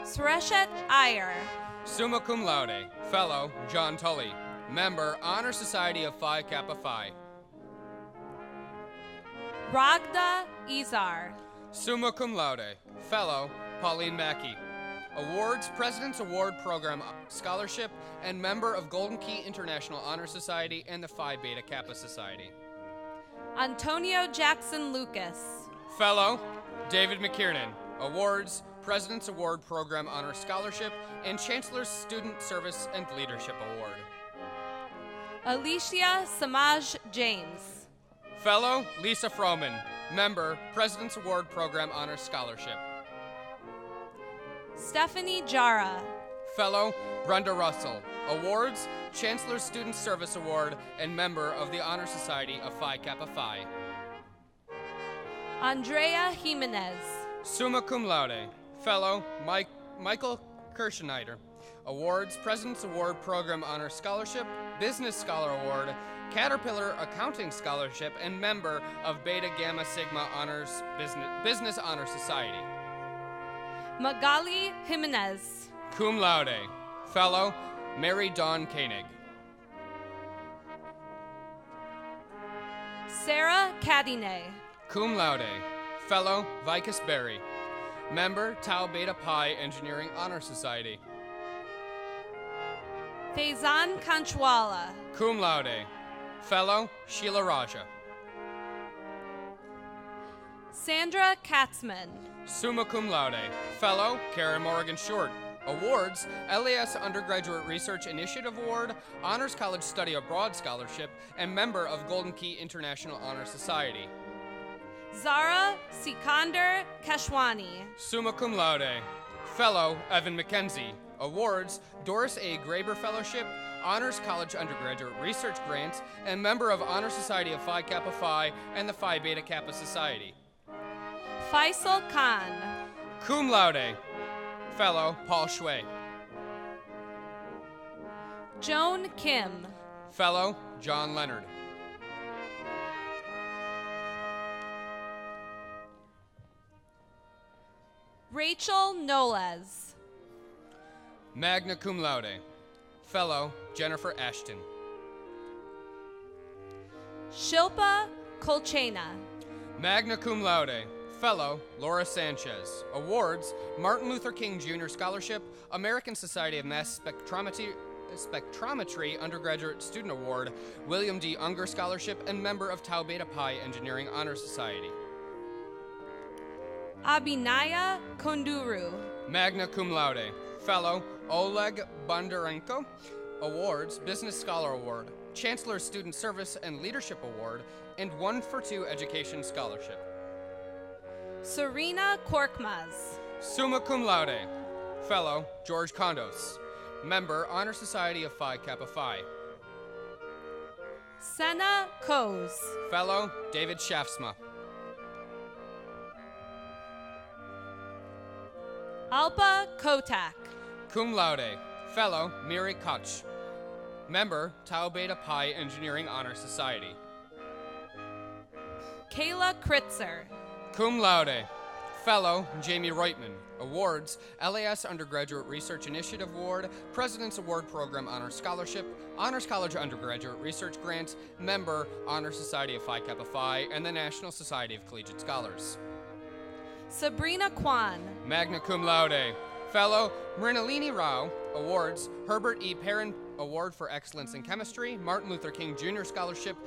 E: Sureshet Iyer.
F: Summa cum laude. Fellow John Tully. Member Honor Society of Phi Kappa Phi.
E: Ragda Izar.
F: Summa cum laude. Fellow Pauline Mackey. Awards: President's Award Program Scholarship, and member of Golden Key International Honor Society and the Phi Beta Kappa Society.
E: Antonio Jackson Lucas.
F: Fellow David McKiernan. Awards: President's Award Program Honor Scholarship and Chancellor's Student Service and Leadership Award.
E: Alicia Samaj James.
F: Fellow Lisa Froman. Member President's Award Program Honor Scholarship.
E: Stephanie Jara.
F: Fellow Brenda Russell. Awards: Chancellor's Student Service Award and member of the Honor Society of Phi Kappa Phi.
E: Andrea Jimenez.
F: Summa cum laude. Fellow Michael Kirschneider. Awards: President's Award Program Honor Scholarship, Business Scholar Award, Caterpillar Accounting Scholarship, and member of Beta Gamma Sigma Honors Business Honor Society.
E: Magali Jimenez.
F: Cum laude. Fellow Mary Dawn Koenig.
E: Sarah Cadine.
F: Cum laude. Fellow Vicus Berry. Member Tau Beta Pi Engineering Honor Society.
E: Faizan Kanchwala.
F: Cum laude. Fellow Sheila Raja.
E: Sandra Katzman.
F: Summa cum laude. Fellow Karen Morgan Short. Awards: LAS Undergraduate Research Initiative Award, Honors College Study Abroad Scholarship, and member of Golden Key International Honor Society.
E: Zara Sikander Keshwani.
F: Summa cum laude. Fellow Evan McKenzie. Awards Doris A. Graber Fellowship, Honors College Undergraduate Research Grant, and member of Honor Society of Phi Kappa Phi and the Phi Beta Kappa Society.
E: Faisal Khan.
F: Cum laude. Fellow Paul Shui.
E: Joan Kim.
F: Fellow John Leonard.
E: Rachel Noles.
F: Magna cum laude. Fellow Jennifer Ashton.
E: Shilpa Kolchena.
F: Magna cum laude. Fellow Laura Sanchez. Awards Martin Luther King Jr. Scholarship, American Society of Mass Spectrometry Undergraduate Student Award, William D. Unger Scholarship, and member of Tau Beta Pi Engineering Honor Society.
E: Abhinaya Konduru.
F: Magna cum laude. Fellow Oleg Bondarenko. Awards Business Scholar Award, Chancellor Student Service and Leadership Award, and 1-for-2 Education Scholarship.
E: Serena Korkmaz.
F: Summa cum laude. Fellow George Kondos. Member Honor Society of Phi Kappa Phi.
E: Senna Koz.
F: Fellow David Shafsma.
E: Alpa Kotak.
F: Cum laude. Fellow Miri Koch. Member Tau Beta Pi Engineering Honor Society.
E: Kayla Kritzer.
F: Cum laude. Fellow Jamie Reutman. Awards LAS Undergraduate Research Initiative Award, President's Award Program Honor Scholarship, Honors College Undergraduate Research Grant, member Honor Society of Phi Kappa Phi, and the National Society of Collegiate Scholars.
E: Sabrina Kwan.
F: Magna cum laude. Fellow Mrinalini Rao. Awards Herbert E. Perrin Award for Excellence in Chemistry, Martin Luther King Jr. Scholarship,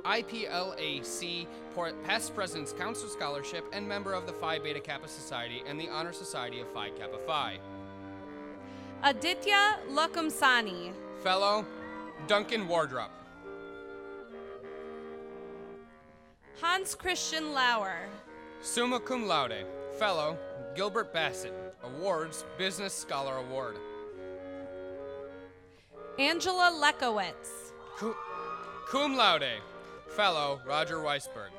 F: IPLAC Past President's Council Scholarship, and member of the Phi Beta Kappa Society and the Honor Society of Phi Kappa Phi.
E: Aditya Lakumsani.
F: Fellow Duncan Wardrop.
E: Hans Christian Lauer.
F: Summa cum laude. Fellow Gilbert Bassett. Awards Business Scholar Award.
E: Angela Lekowitz.
F: Cum laude. Fellow Roger Weisberg.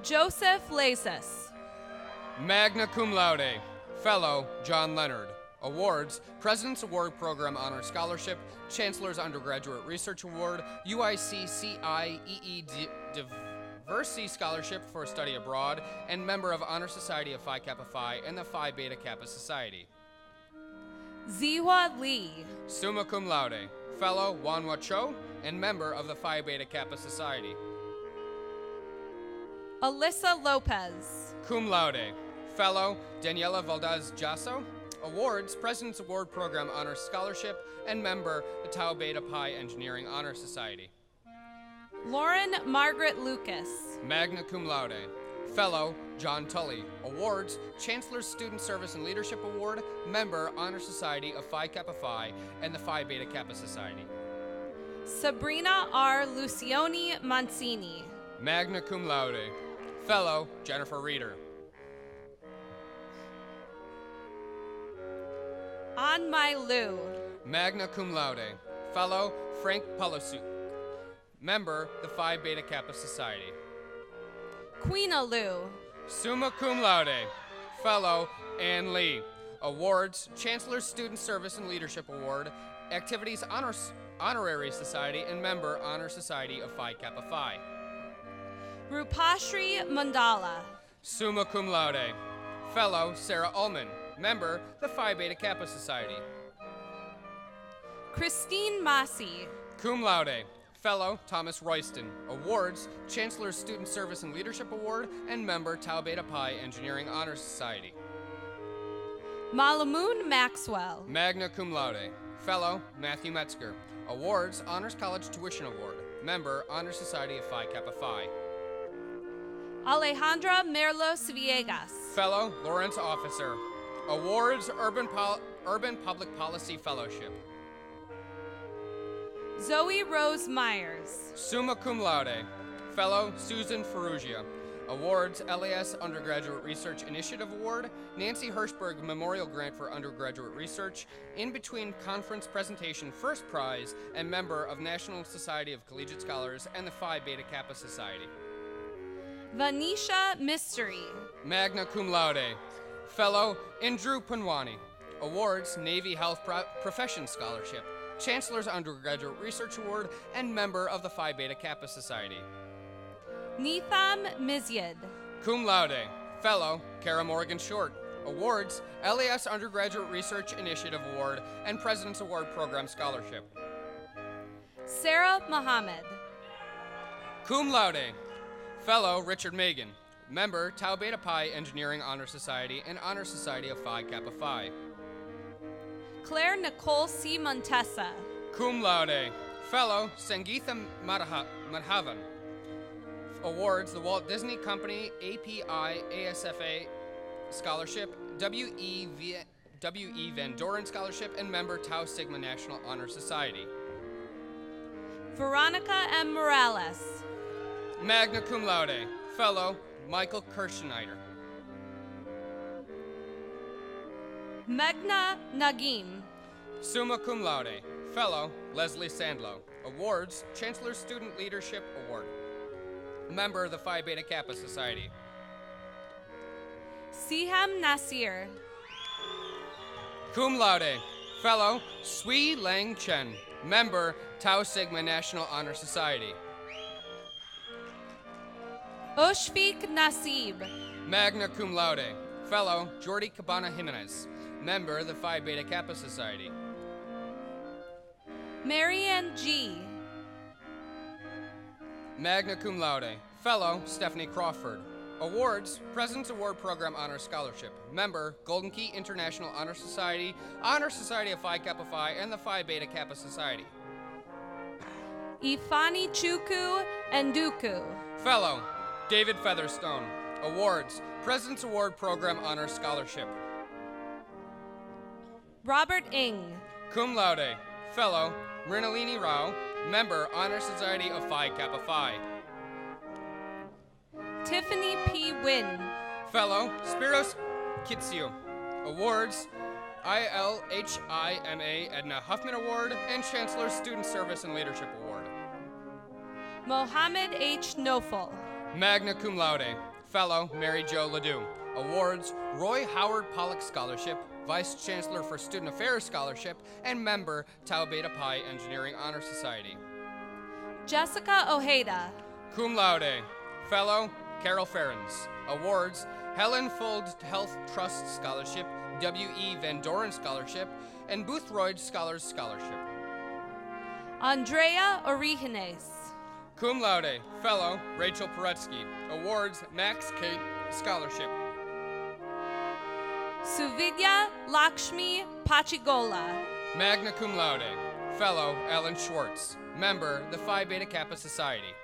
E: Joseph Lazis.
F: Magna cum laude. Fellow John Leonard. Awards President's Award Program Honor Scholarship, Chancellor's Undergraduate Research Award, UIC CIEE Diversity Scholarship for Study Abroad, and member of Honor Society of Phi Kappa Phi and the Phi Beta Kappa Society.
E: Ziwa Lee.
F: Summa cum laude. Fellow Wanwa Cho, and member of the Phi Beta Kappa Society.
E: Alyssa Lopez.
F: Cum laude. Fellow Daniela Valdez Jasso. Awards President's Award Program Honor Scholarship, and member the Tau Beta Pi Engineering Honor Society.
E: Lauren Margaret Lucas.
F: Magna cum laude. Fellow John Tully. Awards Chancellor's Student Service and Leadership Award, member Honor Society of Phi Kappa Phi and the Phi Beta Kappa Society.
E: Sabrina R. Lucioni Mancini.
F: Magna cum laude. Fellow Jennifer Reeder.
E: Anmai Liu.
F: Magna cum laude. Fellow Frank Pelosu. Member the Phi Beta Kappa Society.
E: Queena Liu.
F: Summa cum laude. Fellow Ann Lee. Awards Chancellor's Student Service and Leadership Award, Activities Honorary Society, and member Honor Society of Phi Kappa Phi.
E: Rupashri Mandala.
F: Summa cum laude. Fellow Sarah Ullman. Member the Phi Beta Kappa Society.
E: Christine Massey.
F: Cum laude. Fellow Thomas Royston. Awards Chancellor's Student Service and Leadership Award, and member Tau Beta Pi Engineering Honor Society.
E: Malamoon Maxwell.
F: Magna cum laude. Fellow Matthew Metzger. Awards Honors College Tuition Award. Member Honor Society of Phi Kappa Phi.
E: Alejandra Merlos Villegas.
F: Fellow Lawrence Officer. Awards Urban Public Policy Fellowship.
E: Zoe Rose Myers.
F: Summa cum laude. Fellow Susan Ferrugia. Awards, LAS Undergraduate Research Initiative Award, Nancy Hirschberg Memorial Grant for Undergraduate Research, In Between Conference Presentation First Prize, and member of National Society of Collegiate Scholars and the Phi Beta Kappa Society.
E: Vanisha Mystery.
F: Magna Cum Laude. Fellow Indru Punwani. Awards, Navy Health Profession Scholarship, Chancellor's Undergraduate Research Award, and member of the Phi Beta Kappa Society.
E: Nitham Mizyad.
F: Cum Laude. Fellow Kara Morgan Short. Awards, LAS Undergraduate Research Initiative Award and President's Award Program Scholarship.
E: Sarah Mohammed.
F: Cum Laude. Fellow Richard Megan. Member Tau Beta Pi Engineering Honor Society and Honor Society of Phi Kappa Phi.
E: Claire Nicole C. Montessa.
F: Cum Laude. Fellow Sangeetha Madhavan. Awards, the Walt Disney Company API ASFA Scholarship, W.E. Van Doren Scholarship, and member Tau Sigma National Honor Society.
E: Veronica M. Morales.
F: Magna Cum Laude. Fellow Michael Kirschneider.
E: Meghna Nagim.
F: Summa Cum Laude. Fellow Leslie Sandlow. Awards, Chancellor's Student Leadership Award. Member of the Phi Beta Kappa Society.
E: Siham Nasir.
F: Cum Laude. Fellow Sui Lang Chen. Member Tau Sigma National Honor Society.
E: Ushfiq Nasib.
F: Magna Cum Laude. Fellow Jordi Cabana Jimenez. Member of the Phi Beta Kappa Society.
E: Marianne G.
F: Magna Cum Laude. Fellow Stephanie Crawford. Awards, President's Award Program Honor Scholarship. Member, Golden Key International Honor Society of Phi Kappa Phi, and the Phi Beta Kappa Society.
E: Ifani Chukwu Nduku.
F: Fellow, David Featherstone. Awards, President's Award Program Honor Scholarship.
E: Robert Ng.
F: Cum Laude. Fellow, Mrinalini Rao. Member, Honor Society of Phi Kappa Phi.
E: Tiffany P. Wynn.
F: Fellow, Spiros Kitsiou. Awards, ILHIMA Edna Huffman Award and Chancellor's Student Service and Leadership Award.
E: Mohammed H. Nofel.
F: Magna Cum Laude. Fellow, Mary Jo Ledoux. Awards, Roy Howard Pollock Scholarship, Vice Chancellor for Student Affairs Scholarship, and member, Tau Beta Pi Engineering Honor Society.
E: Jessica Ojeda.
F: Cum Laude. Fellow, Carol Ferens. Awards, Helen Fuld Health Trust Scholarship, W.E. Van Doren Scholarship, and Boothroyd Scholars Scholarship.
E: Andrea Origenes.
F: Cum Laude. Fellow, Rachel Paretsky. Awards, Max Kate Scholarship.
E: Suvidya Lakshmi Pachigola.
F: Magna Cum Laude. Fellow, Ellen Schwartz. Member, the Phi Beta Kappa Society.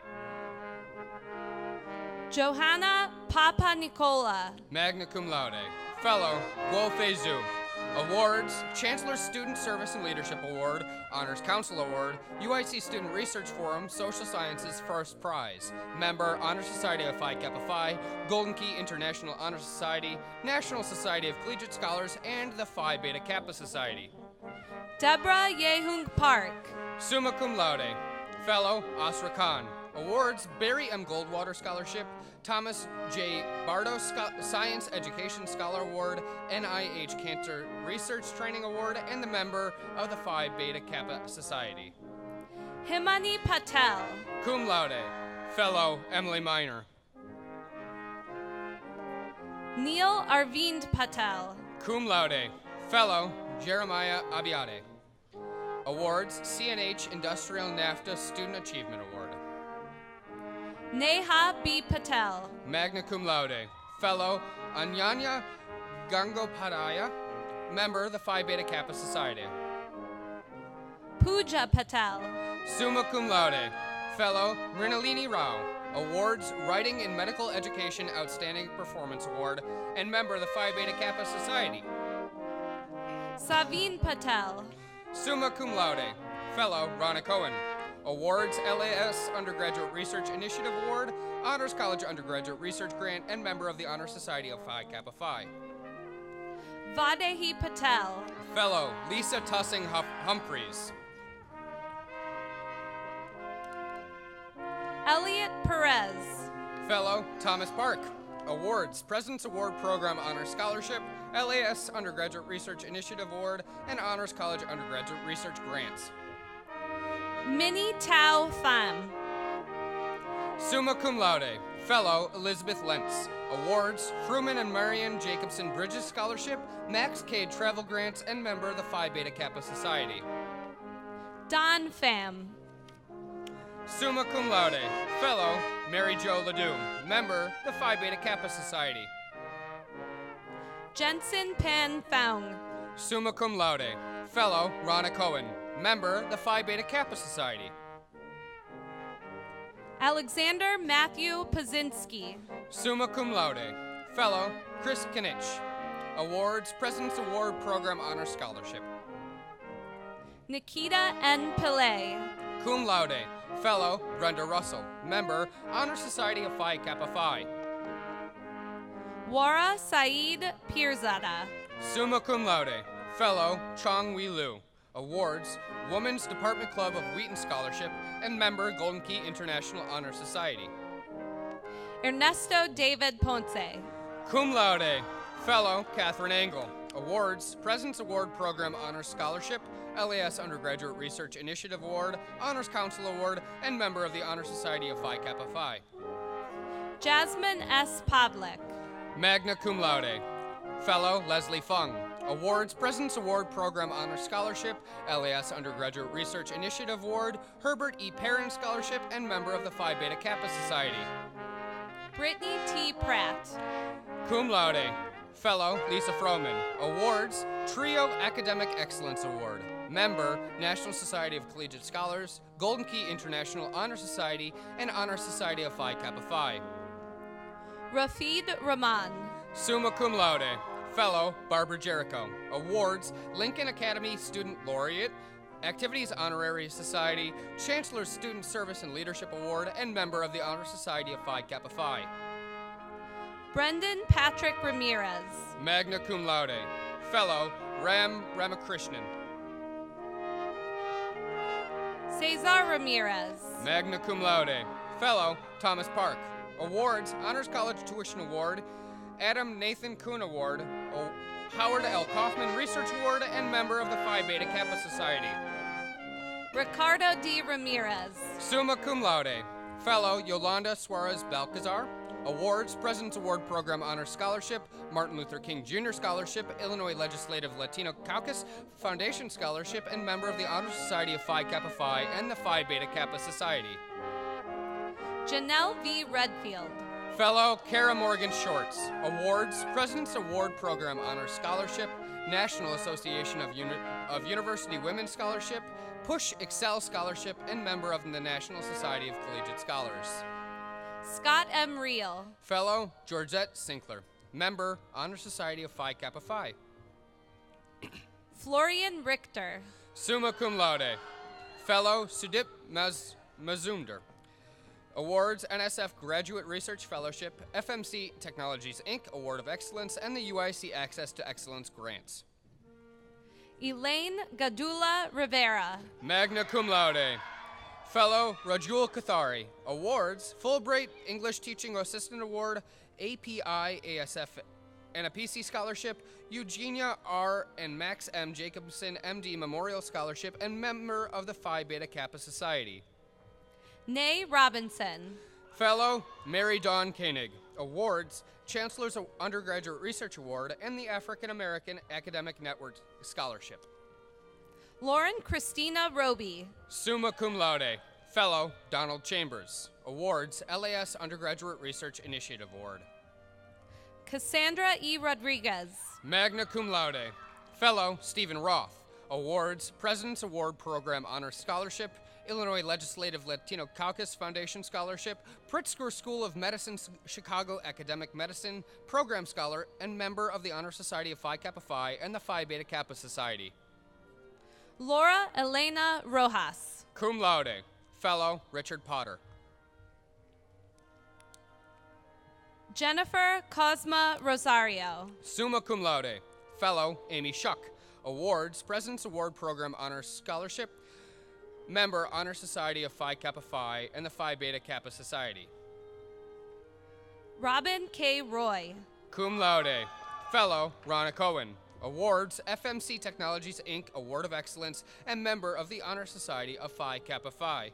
E: Johanna Papa Nicola.
F: Magna Cum Laude. Fellow, Guo Fei Zhu. Awards, Chancellor's Student Service and Leadership Award, Honors Council Award, UIC Student Research Forum, Social Sciences First Prize. Member, Honor Society of Phi Kappa Phi, Golden Key International Honor Society, National Society of Collegiate Scholars, and the Phi Beta Kappa Society.
E: Deborah Yehung Park.
F: Summa Cum Laude. Fellow, Asra Khan. Awards, Barry M. Goldwater Scholarship, Thomas J. Bardo Science Education Scholar Award, NIH Cancer Research Training Award, and the member of the Phi Beta Kappa Society.
E: Himani Patel.
F: Cum Laude. Fellow, Emily Miner.
E: Neil Arvind Patel.
F: Cum Laude. Fellow, Jeremiah Abiade. Awards, CNH Industrial NAFTA Student Achievement Award.
E: Neha B. Patel.
F: Magna Cum Laude. Fellow, Anyanya Gangopadhyaya. Member of the Phi Beta Kappa Society.
E: Pooja Patel.
F: Summa Cum Laude. Fellow, Mrinalini Rao. Awards, Writing in Medical Education Outstanding Performance Award, and member of the Phi Beta Kappa Society.
E: Saveen Patel.
F: Summa Cum Laude. Fellow, Rana Cohen. Awards: LAS Undergraduate Research Initiative Award, Honors College Undergraduate Research Grant, and member of the Honor Society of Phi Kappa Phi.
E: Vadehi Patel.
F: Fellow, Lisa Tussing Humphreys.
E: Elliot Perez.
F: Fellow, Thomas Park. Awards: President's Award Program Honor Scholarship, LAS Undergraduate Research Initiative Award, and Honors College Undergraduate Research Grants.
E: Minnie Tao Pham.
F: Summa cum laude. Fellow, Elizabeth Lentz. Awards: Fruman and Marion Jacobson Bridges Scholarship, Max Cade Travel Grants, and member of the Phi Beta Kappa Society.
E: Don Pham.
F: Summa cum laude. Fellow, Mary Jo Ledoux. Member, the Phi Beta Kappa Society.
E: Jensen Pan Foung.
F: Summa cum laude. Fellow, Ronna Cohen. Member, the Phi Beta Kappa Society.
E: Alexander Matthew Pazinski.
F: Summa cum laude. Fellow, Chris Kinich. Awards: President's Award Program Honor Scholarship.
E: Nikita N. Pillay.
F: Cum laude. Fellow, Brenda Russell. Member, Honor Society of Phi Kappa Phi.
E: Wara Saeed Pirzada.
F: Summa cum laude. Fellow, Chong Wei Liu. Awards: Women's Department Club of Wheaton Scholarship, and member, Golden Key International Honor Society.
E: Ernesto David Ponce.
F: Cum laude. Fellow, Catherine Engel. Awards: President's Award Program Honor Scholarship, LAS Undergraduate Research Initiative Award, Honors Council Award, and member of the Honor Society of Phi Kappa Phi.
E: Jasmine S. Pavlik.
F: Magna cum laude. Fellow, Leslie Fung. Awards: President's Award Program Honor Scholarship, LAS Undergraduate Research Initiative Award, Herbert E. Perrin Scholarship, and member of the Phi Beta Kappa Society.
E: Brittany T. Pratt.
F: Cum laude. Fellow, Lisa Froman. Awards: Trio Academic Excellence Award. Member, National Society of Collegiate Scholars, Golden Key International Honor Society, and Honor Society of Phi Kappa Phi.
E: Rafid Rahman.
F: Summa cum laude. Fellow, Barbara Jericho. Awards: Lincoln Academy Student Laureate, Activities Honorary Society, Chancellor's Student Service and Leadership Award, and member of the Honor Society of Phi Kappa Phi.
E: Brendan Patrick Ramirez.
F: Magna cum laude. Fellow, Ram Ramakrishnan.
E: Cesar Ramirez.
F: Magna cum laude. Fellow, Thomas Park. Awards: Honors College Tuition Award, Adam Nathan Kuhn Award, Howard L. Kaufman Research Award, and member of the Phi Beta Kappa Society.
E: Ricardo D. Ramirez.
F: Summa cum laude. Fellow, Yolanda Suarez Balcazar. Awards: President's Award Program Honor Scholarship, Martin Luther King Jr. Scholarship, Illinois Legislative Latino Caucus Foundation Scholarship, and member of the Honor Society of Phi Kappa Phi and the Phi Beta Kappa Society.
E: Janelle V. Redfield.
F: Fellow, Kara Morgan Shorts. Awards: President's Award Program Honor Scholarship, National Association of University Women Scholarship, Push Excel Scholarship, and member of the National Society of Collegiate Scholars.
E: Scott M. Reel.
F: Fellow, Georgette Sinkler. Member, Honor Society of Phi Kappa Phi.
E: Florian Richter.
F: Summa cum laude. Fellow, Sudip Mazumder. Awards: NSF Graduate Research Fellowship, FMC Technologies Inc. Award of Excellence, and the UIC Access to Excellence Grants.
E: Elaine Gadula Rivera.
F: Magna cum laude. Fellow, Rajul Kathari. Awards: Fulbright English Teaching Assistant Award, API ASF, and a PC Scholarship, Eugenia R. and Max M. Jacobson MD Memorial Scholarship, and member of the Phi Beta Kappa Society.
E: Nay Robinson.
F: Fellow, Mary Dawn Koenig. Awards: Chancellor's Undergraduate Research Award and the African American Academic Network Scholarship.
E: Lauren Christina Roby.
F: Summa cum laude. Fellow, Donald Chambers. Awards: LAS Undergraduate Research Initiative Award.
E: Cassandra E. Rodriguez.
F: Magna cum laude. Fellow, Stephen Roth. Awards: President's Award Program Honor Scholarship, Illinois Legislative Latino Caucus Foundation Scholarship, Pritzker School of Medicine, Chicago Academic Medicine, Program Scholar, and member of the Honor Society of Phi Kappa Phi and the Phi Beta Kappa Society.
E: Laura Elena Rojas.
F: Cum laude. Fellow, Richard Potter.
E: Jennifer Cosma Rosario.
F: Summa cum laude. Fellow, Amy Shuck. Awards, President's Award Program Honors Scholarship. Member, Honor Society of Phi Kappa Phi and the Phi Beta Kappa Society.
E: Robin K. Roy.
F: Cum laude. Fellow, Ronna Cohen. Awards, FMC Technologies, Inc. Award of Excellence, and member of the Honor Society of Phi Kappa Phi.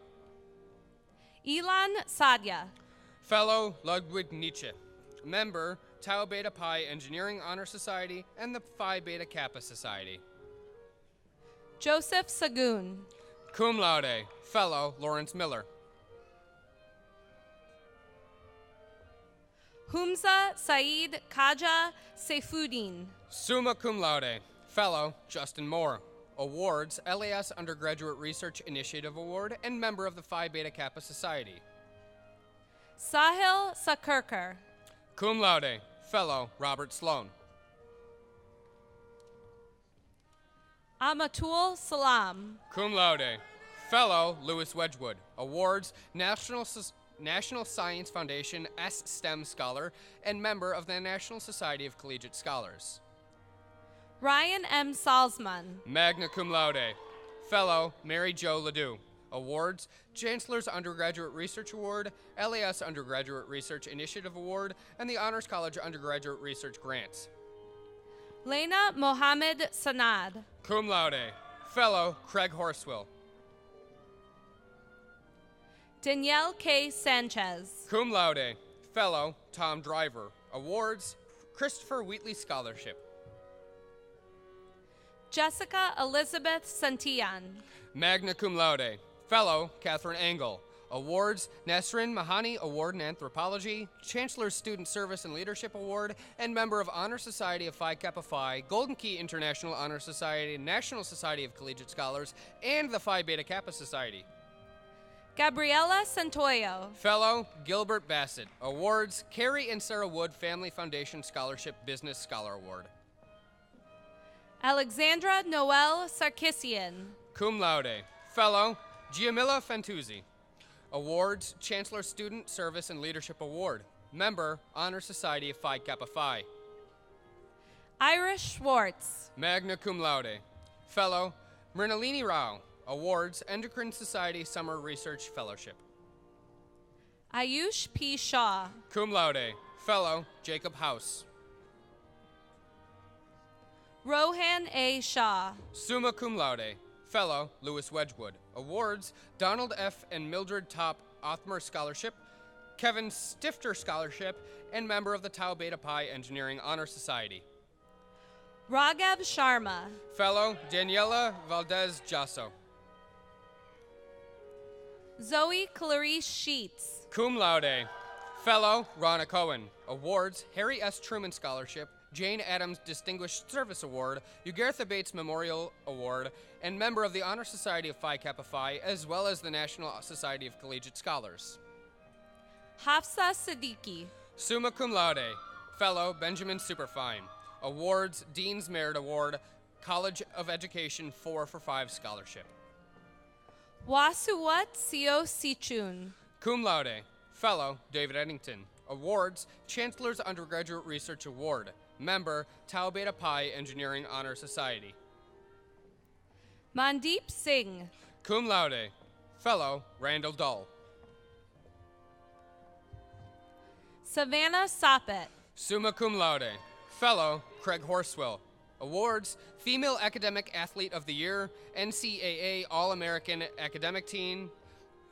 E: Ilan Sadya.
F: Fellow, Ludwig Nietzsche. Member, Tau Beta Pi Engineering Honor Society and the Phi Beta Kappa Society.
E: Joseph Sagoon.
F: Cum laude. Fellow, Lawrence Miller.
E: Humza Saeed Kaja Seifuddin.
F: Summa cum laude. Fellow, Justin Moore. Awards, LAS Undergraduate Research Initiative Award and member of the Phi Beta Kappa Society.
E: Sahil Sakurkar.
F: Cum laude. Fellow, Robert Sloan.
E: Amatul Salam.
F: Cum laude. Fellow, Lewis Wedgwood. Awards, National Science Foundation S-STEM Scholar and member of the National Society of Collegiate Scholars.
E: Ryan M. Salzman.
F: Magna cum laude. Fellow, Mary Jo Ledoux. Awards, Chancellor's Undergraduate Research Award, LAS Undergraduate Research Initiative Award, and the Honors College Undergraduate Research Grants.
E: Lena Mohammed Sanad.
F: Cum laude. Fellow, Craig Horswell.
E: Danielle K. Sanchez.
F: Cum laude. Fellow, Tom Driver. Awards, Christopher Wheatley Scholarship.
E: Jessica Elizabeth Santillan.
F: Magna cum laude. Fellow, Catherine Engel. Awards, Nasrin Mahani Award in Anthropology, Chancellor's Student Service and Leadership Award, and member of Honor Society of Phi Kappa Phi, Golden Key International Honor Society, National Society of Collegiate Scholars, and the Phi Beta Kappa Society.
E: Gabriela Santoyo.
F: Fellow, Gilbert Bassett. Awards, Carrie and Sarah Wood Family Foundation Scholarship Business Scholar Award.
E: Alexandra Noel Sarkissian.
F: Cum laude. Fellow, Giamilla Fantuzzi. Awards, Chancellor Student Service and Leadership Award. Member, Honor Society of Phi Kappa Phi.
E: Irish Schwartz.
F: Magna cum laude. Fellow, Mrinalini Rao. Awards, Endocrine Society Summer Research Fellowship.
E: Ayush P. Shaw.
F: Cum laude. Fellow, Jacob House.
E: Rohan A. Shaw.
F: Summa cum laude. Fellow, Lewis Wedgwood. Awards, Donald F. and Mildred Top Othmer Scholarship, Kevin Stifter Scholarship, and member of the Tau Beta Pi Engineering Honor Society.
E: Raghav Sharma.
F: Fellow, Daniela Valdez Jasso.
E: Zoe Clarice Sheets.
F: Cum laude. Fellow, Ronna Cohen. Awards, Harry S. Truman Scholarship, Jane Addams Distinguished Service Award, Ugartha Bates Memorial Award, and member of the Honor Society of Phi Kappa Phi, as well as the National Society of Collegiate Scholars.
E: Hafsa Siddiqui.
F: Summa cum laude. Fellow, Benjamin Superfine. Awards, Dean's Merit Award, College of Education 4 for 5 Scholarship.
E: Wasuwat Seo Sichun.
F: Cum laude. Fellow, David Eddington. Awards, Chancellor's Undergraduate Research Award. Member, Tau Beta Pi Engineering Honor Society.
E: Mandeep Singh.
F: Cum laude. Fellow, Randall Dull.
E: Savannah Soppet.
F: Summa cum laude. Fellow, Craig Horswell. Awards, Female Academic Athlete of the Year, NCAA All-American Academic Team,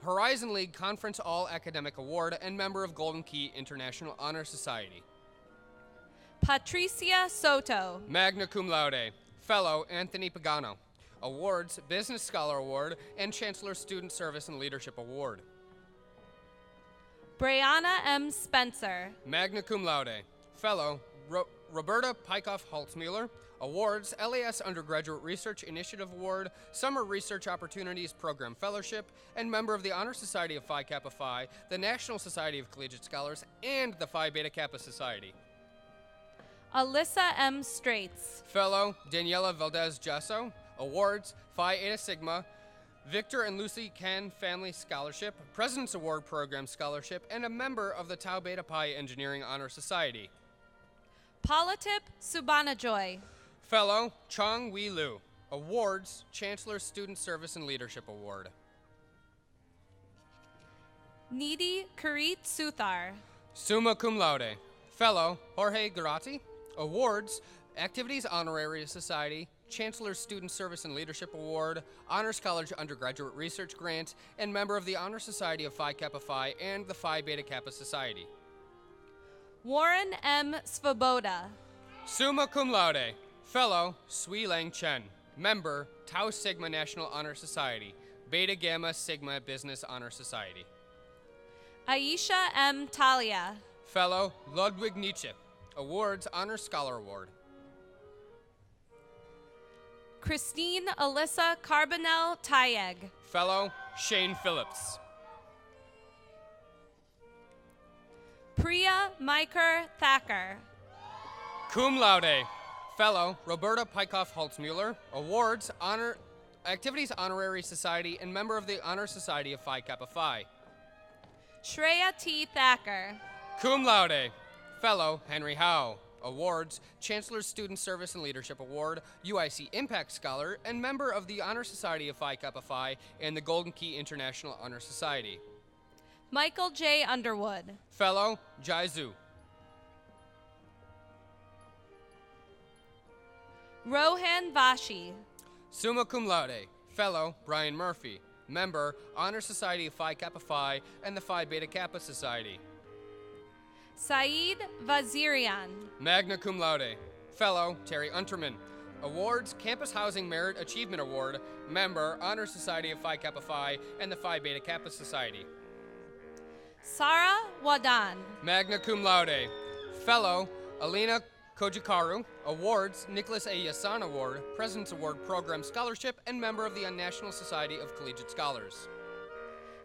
F: Horizon League Conference All-Academic Award, and member of Golden Key International Honor Society.
E: Patricia Soto.
F: Magna cum laude. Fellow, Anthony Pagano. Awards, Business Scholar Award, and Chancellor Student Service and Leadership Award.
E: Brianna M. Spencer.
F: Magna cum laude. Fellow, Roberta Pykoff Holtzmuller. Awards, LAS Undergraduate Research Initiative Award, Summer Research Opportunities Program Fellowship, and member of the Honor Society of Phi Kappa Phi, the National Society of Collegiate Scholars, and the Phi Beta Kappa Society.
E: Alyssa M. Straits.
F: Fellow, Daniela Valdez Jasso. Awards, Phi Eta Sigma, Victor and Lucy Ken Family Scholarship, President's Award Program Scholarship, and a member of the Tau Beta Pi Engineering Honor Society.
E: Palatip Subanajoy.
F: Fellow Chong Wee Lu. Awards, Chancellor Student Service and Leadership Award.
E: Nidhi Karit Suthar.
F: Summa Cum Laude. Fellow Jorge Garati. Awards, Activities Honorary Society, Chancellor Student Service and Leadership Award, Honors College Undergraduate Research Grant, and member of the Honor Society of Phi Kappa Phi and the Phi Beta Kappa Society.
E: Warren M. Svoboda.
F: Summa Cum Laude. Fellow Sui Lang Chen. Member Tau Sigma National Honor Society, Beta Gamma Sigma Business Honor Society.
E: Aisha M. Talia.
F: Fellow Ludwig Nietzsche. Awards, Honor Scholar Award.
E: Christine Alyssa Carbonell Tayeg.
F: Fellow Shane Phillips.
E: Priya Maiker Thacker.
F: Cum Laude. Fellow Roberta Pykoff Holtzmuller. Awards, Honor Activities Honorary Society, and member of the Honor Society of Phi Kappa Phi.
E: Shreya T. Thacker.
F: Cum Laude. Fellow Henry Howe. Awards, Chancellor Student Service and Leadership Award, UIC Impact Scholar, and member of the Honor Society of Phi Kappa Phi and the Golden Key International Honor Society.
E: Michael J. Underwood.
F: Fellow Jai Zhu.
E: Rohan Vashi.
F: Summa Cum Laude. Fellow Brian Murphy. Member, Honor Society of Phi Kappa Phi and the Phi Beta Kappa Society.
E: Saeed Vazirian.
F: Magna Cum Laude. Fellow Terry Unterman. Awards, Campus Housing Merit Achievement Award. Member, Honor Society of Phi Kappa Phi and the Phi Beta Kappa Society.
E: Sarah Wadan.
F: Magna Cum Laude. Fellow Alina Kojikaru. Awards, Nicholas A. Yassan Award, President's Award Program Scholarship, and member of the National Society of Collegiate Scholars.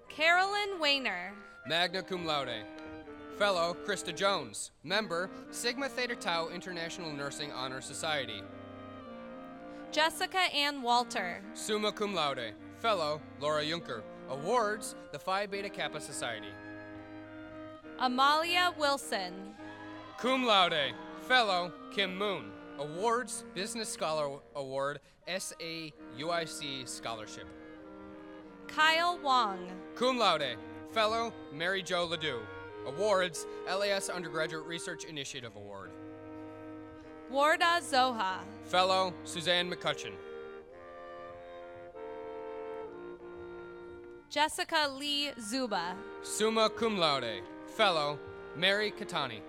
E: Carolyn Weiner.
F: Magna Cum Laude. Fellow Krista Jones. Member, Sigma Theta Tau International Nursing Honor Society.
E: Jessica Ann Walter.
F: Summa Cum Laude. Fellow Laura Juncker. Awards, the Phi Beta Kappa Society.
E: Amalia Wilson.
F: Cum Laude. Fellow Kim Moon. Awards, Business Scholar Award, SA UIC Scholarship.
E: Kyle Wong.
F: Cum Laude. Fellow Mary Jo Ledoux. Awards, LAS Undergraduate Research Initiative Award.
E: Warda Zoha.
F: Fellow Suzanne McCutcheon.
E: Jessica Lee Zuba.
F: Summa Cum Laude. Fellow Mary Katani.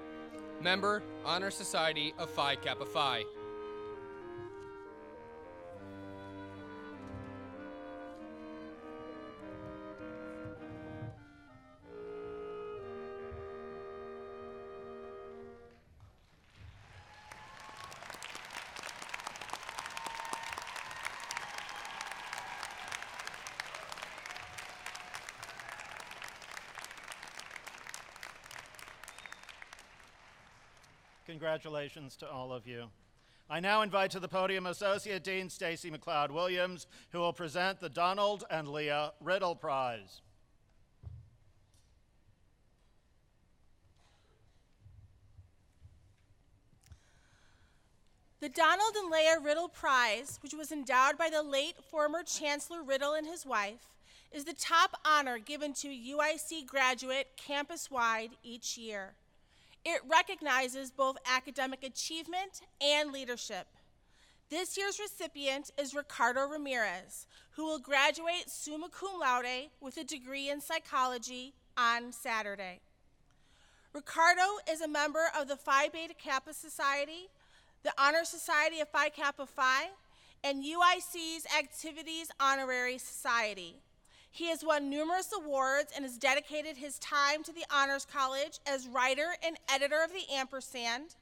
F: Member, Honor Society of Phi Kappa Phi.
A: Congratulations to all of you. I now invite to the podium Associate Dean Stacy McLeod Williams, who will present the Donald and Leah Riddle Prize.
G: The Donald and Leah Riddle Prize, which was endowed by the late former Chancellor Riddle and his wife, is the top honor given to a UIC graduate campus-wide each year. It recognizes both academic achievement and leadership. This year's recipient is Ricardo Ramirez, who will graduate summa cum laude with a degree in psychology on Saturday. Ricardo is a member of the Phi Beta Kappa Society, the Honor Society of Phi Kappa Phi, and UIC's Activities Honorary Society. He has won numerous awards and has dedicated his time to the Honors College as writer and editor of the Ampersand,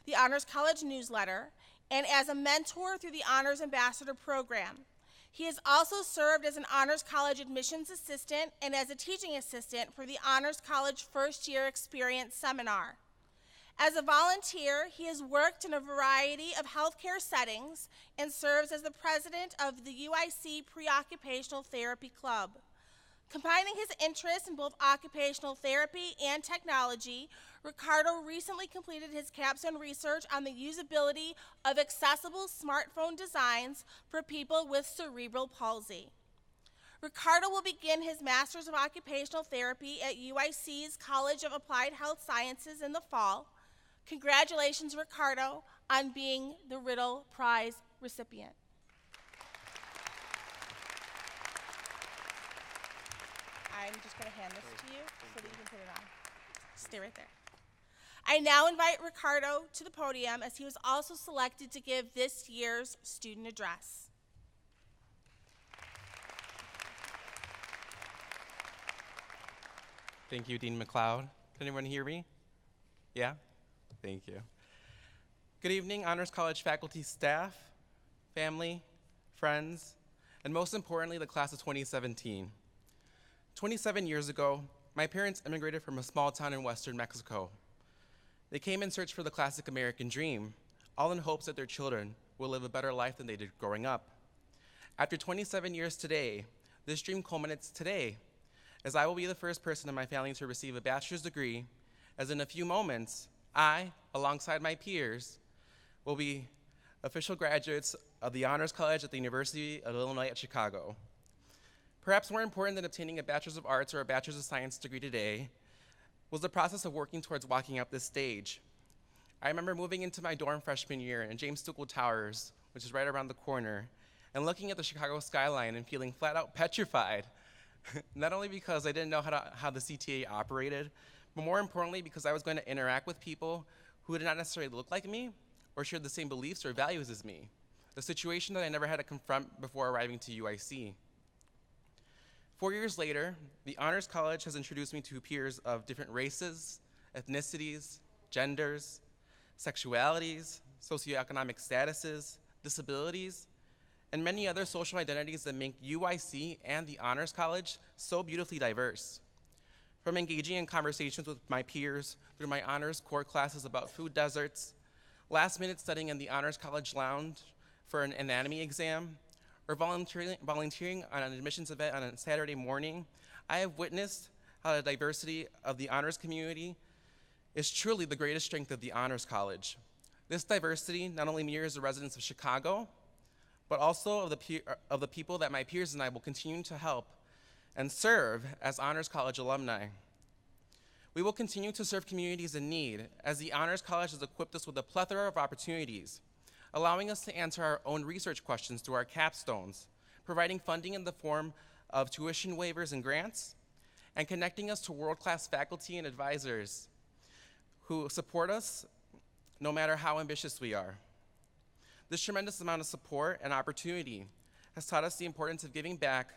G: the Honors College newsletter, and as a mentor through the Honors Ambassador program. He has also served as an Honors College admissions assistant and as a teaching assistant for the Honors College First Year Experience Seminar. As a volunteer, he has worked in a variety of healthcare settings and serves as the president of the UIC Preoccupational Therapy Club. Combining his interests in both occupational therapy and technology, Ricardo recently completed his capstone research on the usability of accessible smartphone designs for people with cerebral palsy. Ricardo will begin his Master's of Occupational Therapy at UIC's College of Applied Health Sciences in the fall. Congratulations, Ricardo, on being the Riddle Prize recipient. I'm just going to hand this to you so that you can put it on. Stay right there. I now invite Ricardo to the podium as he was also selected to give this year's student address.
H: Thank you, Dean McLeod. Can anyone hear me? Yeah? Thank you. Good evening, Honors College faculty, staff, family, friends, and most importantly, the class of 2017. 27 years ago, my parents immigrated from a small town in western Mexico. They came in search for the classic American dream, all in hopes that their children will live a better life than they did growing up. After 27 years today, this dream culminates today, as I will be the first person in my family to receive a bachelor's degree, as in a few moments, I, alongside my peers, will be official graduates of the Honors College at the University of Illinois at Chicago. Perhaps more important than obtaining a Bachelor's of Arts or a Bachelor's of Science degree today was the process of working towards walking up this stage. I remember moving into my dorm freshman year in James Stuckel Towers, which is right around the corner, and looking at the Chicago skyline and feeling flat out petrified, not only because I didn't know how the CTA operated, but more importantly because I was going to interact with people who did not necessarily look like me or shared the same beliefs or values as me, a situation that I never had to confront before arriving to UIC. 4 years later, the Honors College has introduced me to peers of different races, ethnicities, genders, sexualities, socioeconomic statuses, disabilities, and many other social identities that make UIC and the Honors College so beautifully diverse. From engaging in conversations with my peers through my honors core classes about food deserts, last-minute studying in the Honors College lounge for an anatomy exam, or volunteering on an admissions event on a Saturday morning, I have witnessed how the diversity of the honors community is truly the greatest strength of the Honors College. This diversity not only mirrors the residents of Chicago, but also of the people that my peers and I will continue to help and serve as Honors College alumni. We will continue to serve communities in need, as the Honors College has equipped us with a plethora of opportunities, allowing us to answer our own research questions through our capstones, providing funding in the form of tuition waivers and grants, and connecting us to world-class faculty and advisors who support us no matter how ambitious we are. This tremendous amount of support and opportunity has taught us the importance of giving back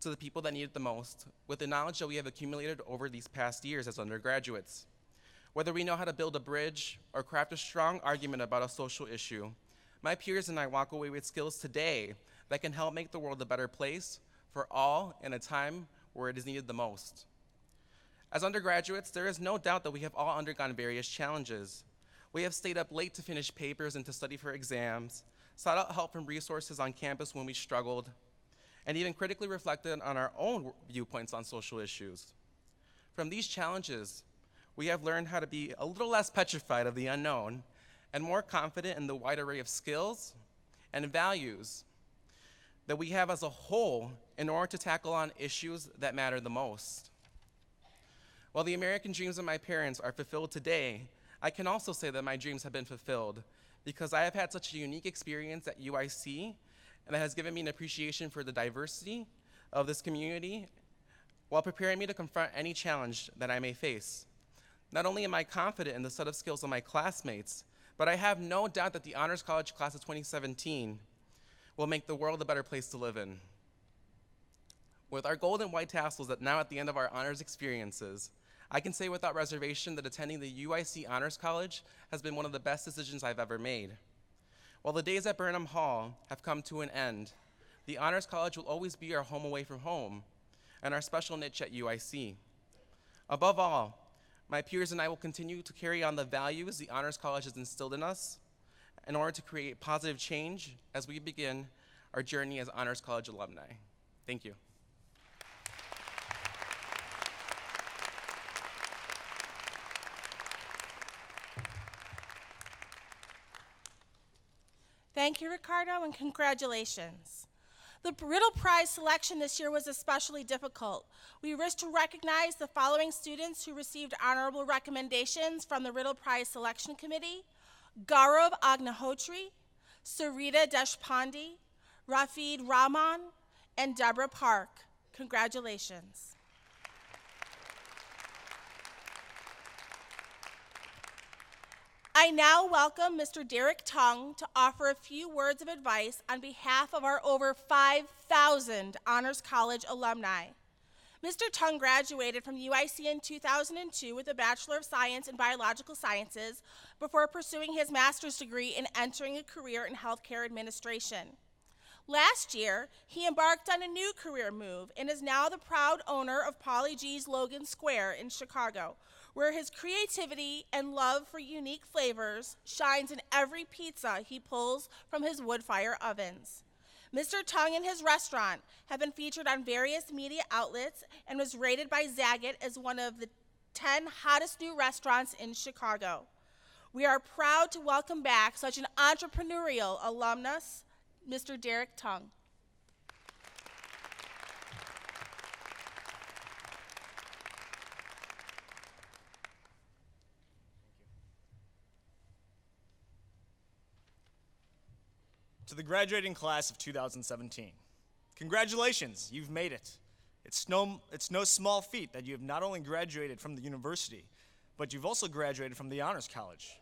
H: to the people that need it the most with the knowledge that we have accumulated over these past years as undergraduates. Whether we know how to build a bridge or craft a strong argument about a social issue, my peers and I walk away with skills today that can help make the world a better place for all in a time where it is needed the most. As undergraduates, there is no doubt that we have all undergone various challenges. We have stayed up late to finish papers and to study for exams, sought out help from resources on campus when we struggled, and even critically reflected on our own viewpoints on social issues. From these challenges, we have learned how to be a little less petrified of the unknown and more confident in the wide array of skills and values that we have as a whole in order to tackle on issues that matter the most. While the American dreams of my parents are fulfilled today, I can also say that my dreams have been fulfilled because I have had such a unique experience at UIC, and that has given me an appreciation for the diversity of this community while preparing me to confront any challenge that I may face. Not only am I confident in the set of skills of my classmates, but I have no doubt that the Honors College class of 2017 will make the world a better place to live in. With our gold and white tassels now at the end of our honors experiences, I can say without reservation that attending the UIC Honors College has been one of the best decisions I've ever made. While the days at Burnham Hall have come to an end, the Honors College will always be our home away from home and our special niche at UIC. Above all, My peers and I will continue to carry on the values the Honors College has instilled in us in order to create positive change as we begin our journey as Honors College alumni. Thank you.
G: Thank you, Ricardo, and congratulations. The Riddle Prize selection this year was especially difficult. We wish to recognize the following students who received honorable recommendations from the Riddle Prize Selection Committee: Gaurav Agnihotri, Sarita Deshpande, Rafid Rahman, and Deborah Park. Congratulations. I now welcome Mr. Derek Tung to offer a few words of advice on behalf of our over 5,000 Honors College alumni. Mr. Tung graduated from UIC in 2002 with a Bachelor of Science in Biological Sciences before pursuing his master's degree and entering a career in healthcare administration. Last year, he embarked on a new career move and is now the proud owner of Polly G's Logan Square in Chicago, where his creativity and love for unique flavors shines in every pizza he pulls from his wood fire ovens. Mr. Tung and his restaurant have been featured on various media outlets and was rated by Zagat as one of the 10 hottest new restaurants in Chicago. We are proud to welcome back such an entrepreneurial alumnus, Mr. Derek Tung.
I: To the graduating class of 2017, congratulations, you've made it. It's no small feat that you have not only graduated from the university, but you've also graduated from the Honors College.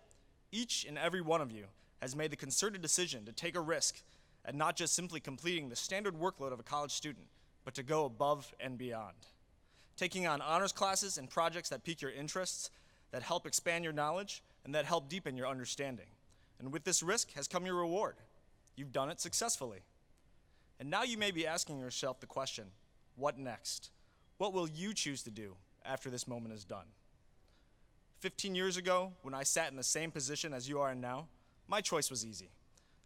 I: Each and every one of you has made the concerted decision to take a risk at not just simply completing the standard workload of a college student, but to go above and beyond. Taking on honors classes and projects that pique your interests, that help expand your knowledge, and that help deepen your understanding. And with this risk has come your reward. You've done it successfully. And now you may be asking yourself the question, what next? What will you choose to do after this moment is done? 15 years ago, when I sat in the same position as you are in now, my choice was easy.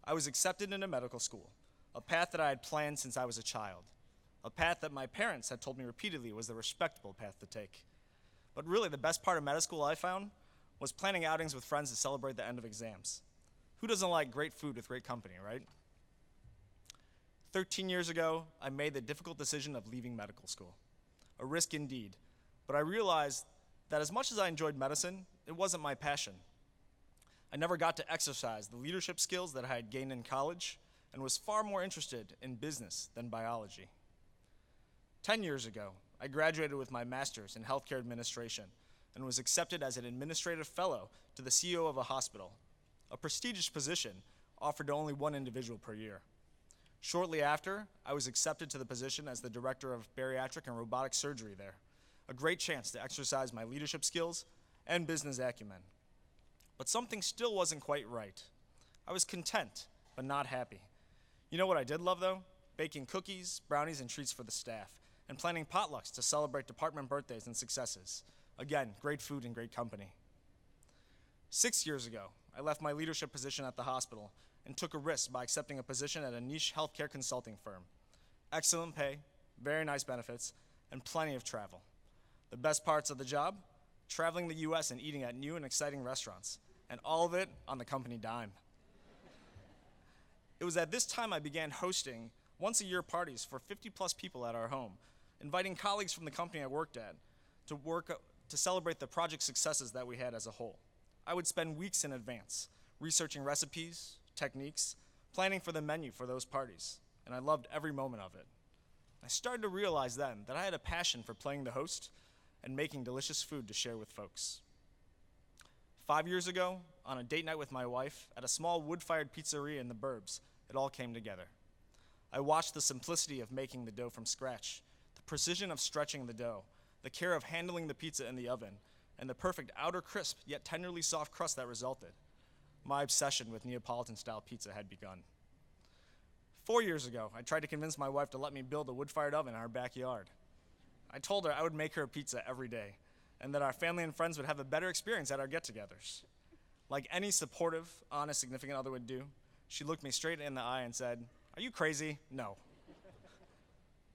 I: I was accepted into medical school, a path that I had planned since I was a child, a path that my parents had told me repeatedly was the respectable path to take. But really, the best part of medical school I found was planning outings with friends to celebrate the end of exams. Who doesn't like great food with great company, right? 13 years ago, I made the difficult decision of leaving medical school. A risk indeed, but I realized that as much as I enjoyed medicine, it wasn't my passion. I never got to exercise the leadership skills that I had gained in college and was far more interested in business than biology. 10 years ago, I graduated with my master's in healthcare administration and was accepted as an administrative fellow to the CEO of a hospital, a prestigious position offered to only one individual per year. Shortly after, I was accepted to the position as the director of bariatric and robotic surgery there, a great chance to exercise my leadership skills and business acumen. But something still wasn't quite right. I was content, but not happy. You know what I did love, though? Baking cookies, brownies, and treats for the staff, and planning potlucks to celebrate department birthdays and successes. Again, great food and great company. 6 years ago, I left my leadership position at the hospital and took a risk by accepting a position at a niche healthcare consulting firm. Excellent pay, very nice benefits, and plenty of travel. The best parts of the job? Traveling the US and eating at new and exciting restaurants, and all of it on the company dime. It was at this time I began hosting once-a-year parties for 50-plus people at our home, inviting colleagues from the company I worked at to celebrate the project successes that we had as a whole. I would spend weeks in advance researching recipes, techniques, planning for the menu for those parties, and I loved every moment of it. I started to realize then that I had a passion for playing the host and making delicious food to share with folks. 5 years ago, on a date night with my wife at a small wood-fired pizzeria in the burbs, it all came together. I watched the simplicity of making the dough from scratch, the precision of stretching the dough, the care of handling the pizza in the oven, and the perfect outer crisp yet tenderly soft crust that resulted. My obsession with Neapolitan-style pizza had begun. 4 years ago, I tried to convince my wife to let me build a wood-fired oven in our backyard. I told her I would make her a pizza every day, and that our family and friends would have a better experience at our get-togethers. Like any supportive, honest, significant other would do, she looked me straight in the eye and said, "Are you crazy? No."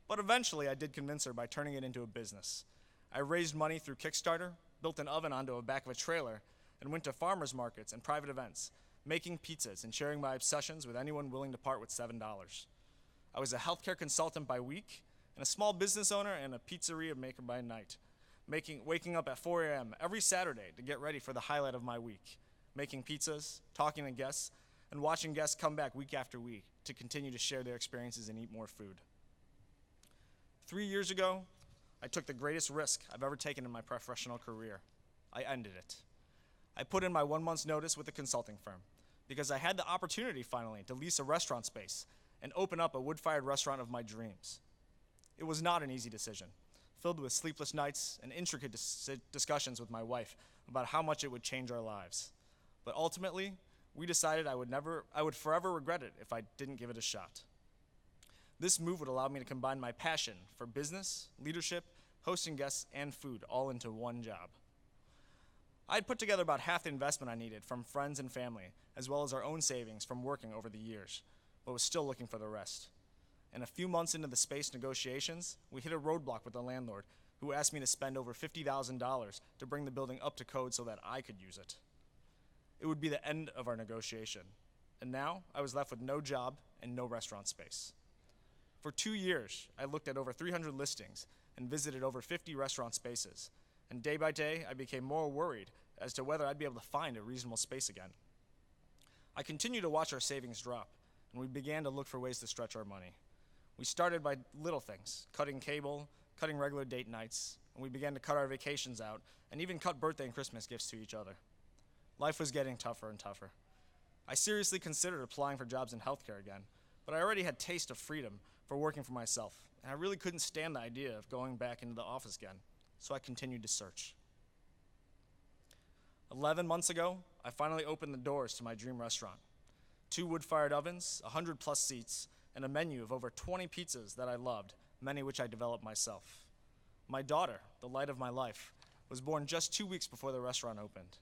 I: But eventually, I did convince her by turning it into a business. I raised money through Kickstarter, built an oven onto the back of a trailer, and went to farmers markets and private events, making pizzas and sharing my obsessions with anyone willing to part with $7. I was a healthcare consultant by week, and a small business owner and a pizzeria maker by night, waking up at 4 a.m. every Saturday to get ready for the highlight of my week, making pizzas, talking to guests, and watching guests come back week after week to continue to share their experiences and eat more food. 3 years ago, I took the greatest risk I've ever taken in my professional career. I ended it. I put in my 1 month's notice with a consulting firm because I had the opportunity finally to lease a restaurant space and open up a wood-fired restaurant of my dreams. It was not an easy decision, filled with sleepless nights and intricate discussions with my wife about how much it would change our lives. But ultimately, we decided I would forever regret it if I didn't give it a shot. This move would allow me to combine my passion for business, leadership, hosting guests, and food all into one job. I had put together about half the investment I needed from friends and family, as well as our own savings from working over the years, but was still looking for the rest. And a few months into the space negotiations, we hit a roadblock with the landlord, who asked me to spend over $50,000 to bring the building up to code so that I could use it. It would be the end of our negotiation, and now I was left with no job and no restaurant space. For 2 years, I looked at over 300 listings and visited over 50 restaurant spaces, and day by day, I became more worried as to whether I'd be able to find a reasonable space again. I continued to watch our savings drop, and we began to look for ways to stretch our money. We started by little things, cutting cable, cutting regular date nights, and we began to cut our vacations out, and even cut birthday and Christmas gifts to each other. Life was getting tougher and tougher. I seriously considered applying for jobs in healthcare again, but I already had taste of freedom for working for myself, and I really couldn't stand the idea of going back into the office again, so I continued to search. 11 months ago, I finally opened the doors to my dream restaurant. 2 wood-fired ovens, 100-plus seats, and a menu of over 20 pizzas that I loved, many which I developed myself. My daughter, the light of my life, was born just 2 weeks before the restaurant opened.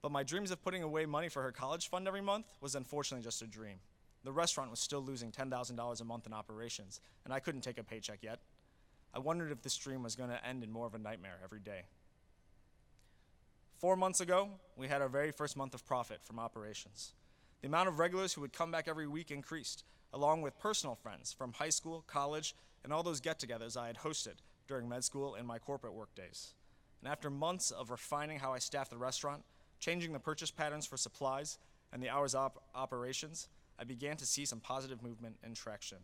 I: But my dreams of putting away money for her college fund every month was unfortunately just a dream. The restaurant was still losing $10,000 a month in operations, and I couldn't take a paycheck yet. I wondered if this dream was going to end in more of a nightmare every day. 4 months ago, we had our very first month of profit from operations. The amount of regulars who would come back every week increased, along with personal friends from high school, college, and all those get-togethers I had hosted during med school and my corporate work days. And after months of refining how I staffed the restaurant, changing the purchase patterns for supplies, and the hours of operations, I began to see some positive movement and traction.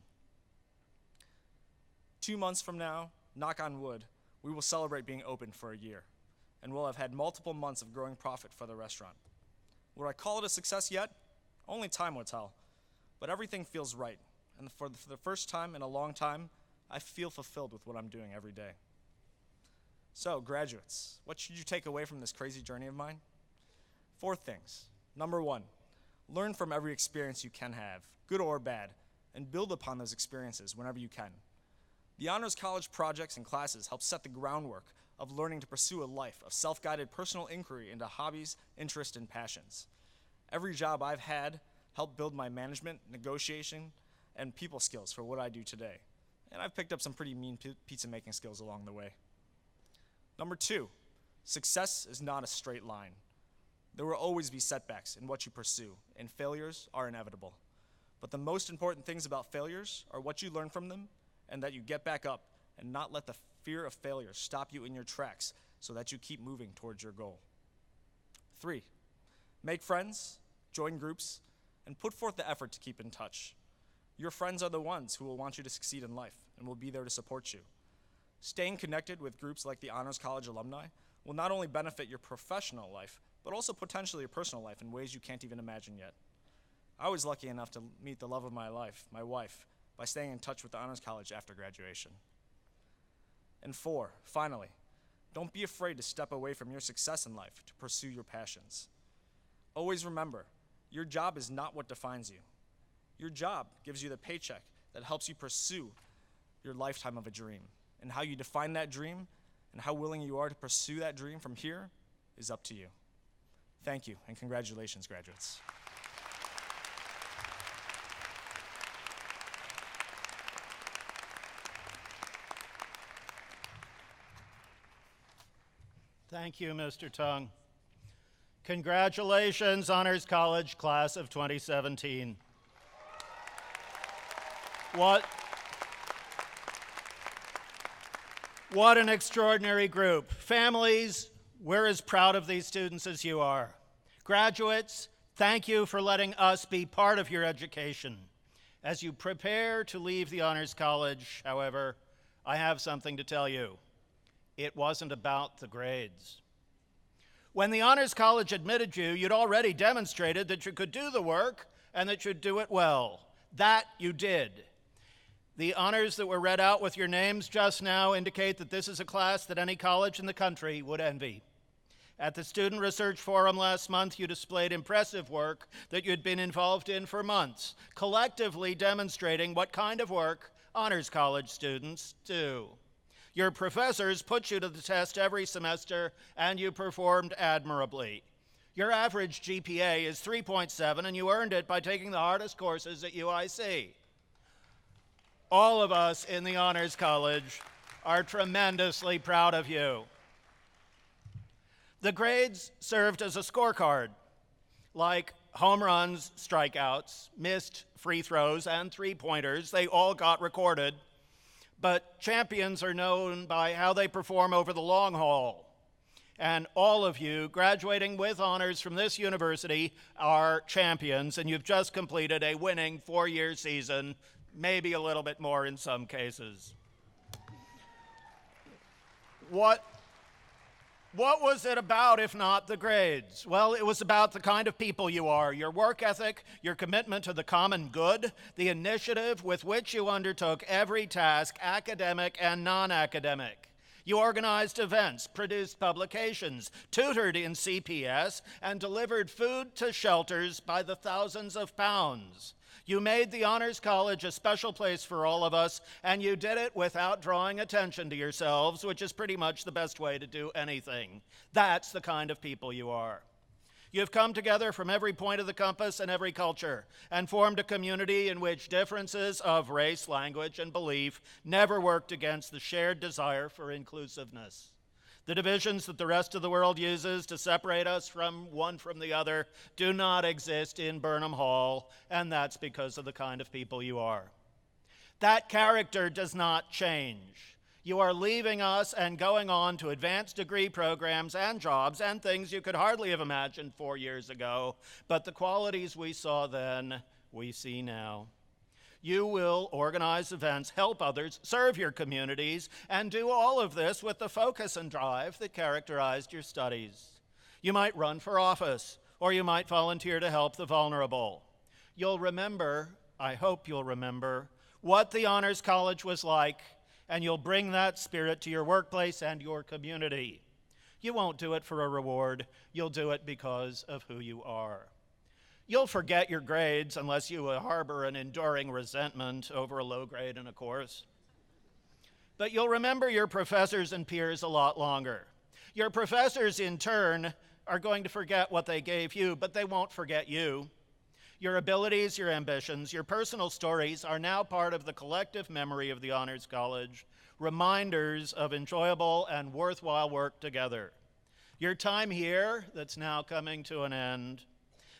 I: 2 months from now, knock on wood, we will celebrate being open for a year, and we'll have had multiple months of growing profit for the restaurant. Would I call it a success yet? Only time will tell, but everything feels right, and for the first time in a long time, I feel fulfilled with what I'm doing every day. So, graduates, what should you take away from this crazy journey of mine? 4 things. Number 1, learn from every experience you can have, good or bad, and build upon those experiences whenever you can. The Honors College projects and classes help set the groundwork of learning to pursue a life of self-guided personal inquiry into hobbies, interests, and passions. Every job I've had helped build my management, negotiation, and people skills for what I do today. And I've picked up some pretty mean pizza making skills along the way. Number 2, success is not a straight line. There will always be setbacks in what you pursue, and failures are inevitable. But the most important things about failures are what you learn from them, and that you get back up and not let the fear of failure stop you in your tracks so that you keep moving towards your goal. 3, make friends, join groups, and put forth the effort to keep in touch. Your friends are the ones who will want you to succeed in life and will be there to support you. Staying connected with groups like the Honors College alumni will not only benefit your professional life, but also potentially your personal life in ways you can't even imagine yet. I was lucky enough to meet the love of my life, my wife, by staying in touch with the Honors College after graduation. And 4, finally, don't be afraid to step away from your success in life to pursue your passions. Always remember, your job is not what defines you. Your job gives you the paycheck that helps you pursue your lifetime of a dream. And how you define that dream and how willing you are to pursue that dream from here is up to you. Thank you, and congratulations, graduates.
A: Thank you, Mr. Tung. Congratulations, Honors College Class of 2017. What an extraordinary group. Families, we're as proud of these students as you are. Graduates, thank you for letting us be part of your education. As you prepare to leave the Honors College, however, I have something to tell you. It wasn't about the grades. When the Honors College admitted you, you'd already demonstrated that you could do the work and that you'd do it well. That you did. The honors that were read out with your names just now indicate that this is a class that any college in the country would envy. At the Student Research Forum last month, you displayed impressive work that you'd been involved in for months, collectively demonstrating what kind of work Honors College students do. Your professors put you to the test every semester, and you performed admirably. Your average GPA is 3.7, and you earned it by taking the hardest courses at UIC. All of us in the Honors College are tremendously proud of you. The grades served as a scorecard, like home runs, strikeouts, missed free throws, and three-pointers. They all got recorded. But champions are known by how they perform over the long haul. And all of you graduating with honors from this university are champions, and you've just completed a winning four-year season, maybe a little bit more in some cases. What was it about if not the grades? Well, it was about the kind of people you are, your work ethic, your commitment to the common good, the initiative with which you undertook every task, academic and non-academic. You organized events, produced publications, tutored in CPS, and delivered food to shelters by the thousands of pounds. You made the Honors College a special place for all of us, and you did it without drawing attention to yourselves, which is pretty much the best way to do anything. That's the kind of people you are. You've come together from every point of the compass and every culture, and formed a community in which differences of race, language, and belief never worked against the shared desire for inclusiveness. The divisions that the rest of the world uses to separate us from one from the other do not exist in Burnham Hall, and that's because of the kind of people you are. That character does not change. You are leaving us and going on to advanced degree programs and jobs and things you could hardly have imagined 4 years ago, but the qualities we saw then, we see now. You will organize events, help others, serve your communities, and do all of this with the focus and drive that characterized your studies. You might run for office, or you might volunteer to help the vulnerable. You'll remember, I hope you'll remember, what the Honors College was like, and you'll bring that spirit to your workplace and your community. You won't do it for a reward. You'll do it because of who you are. You'll forget your grades unless you harbor an enduring resentment over a low grade in a course. But you'll remember your professors and peers a lot longer. Your professors, in turn, are going to forget what they gave you, but they won't forget you. Your abilities, your ambitions, your personal stories are now part of the collective memory of the Honors College, reminders of enjoyable and worthwhile work together. Your time here, that's now coming to an end,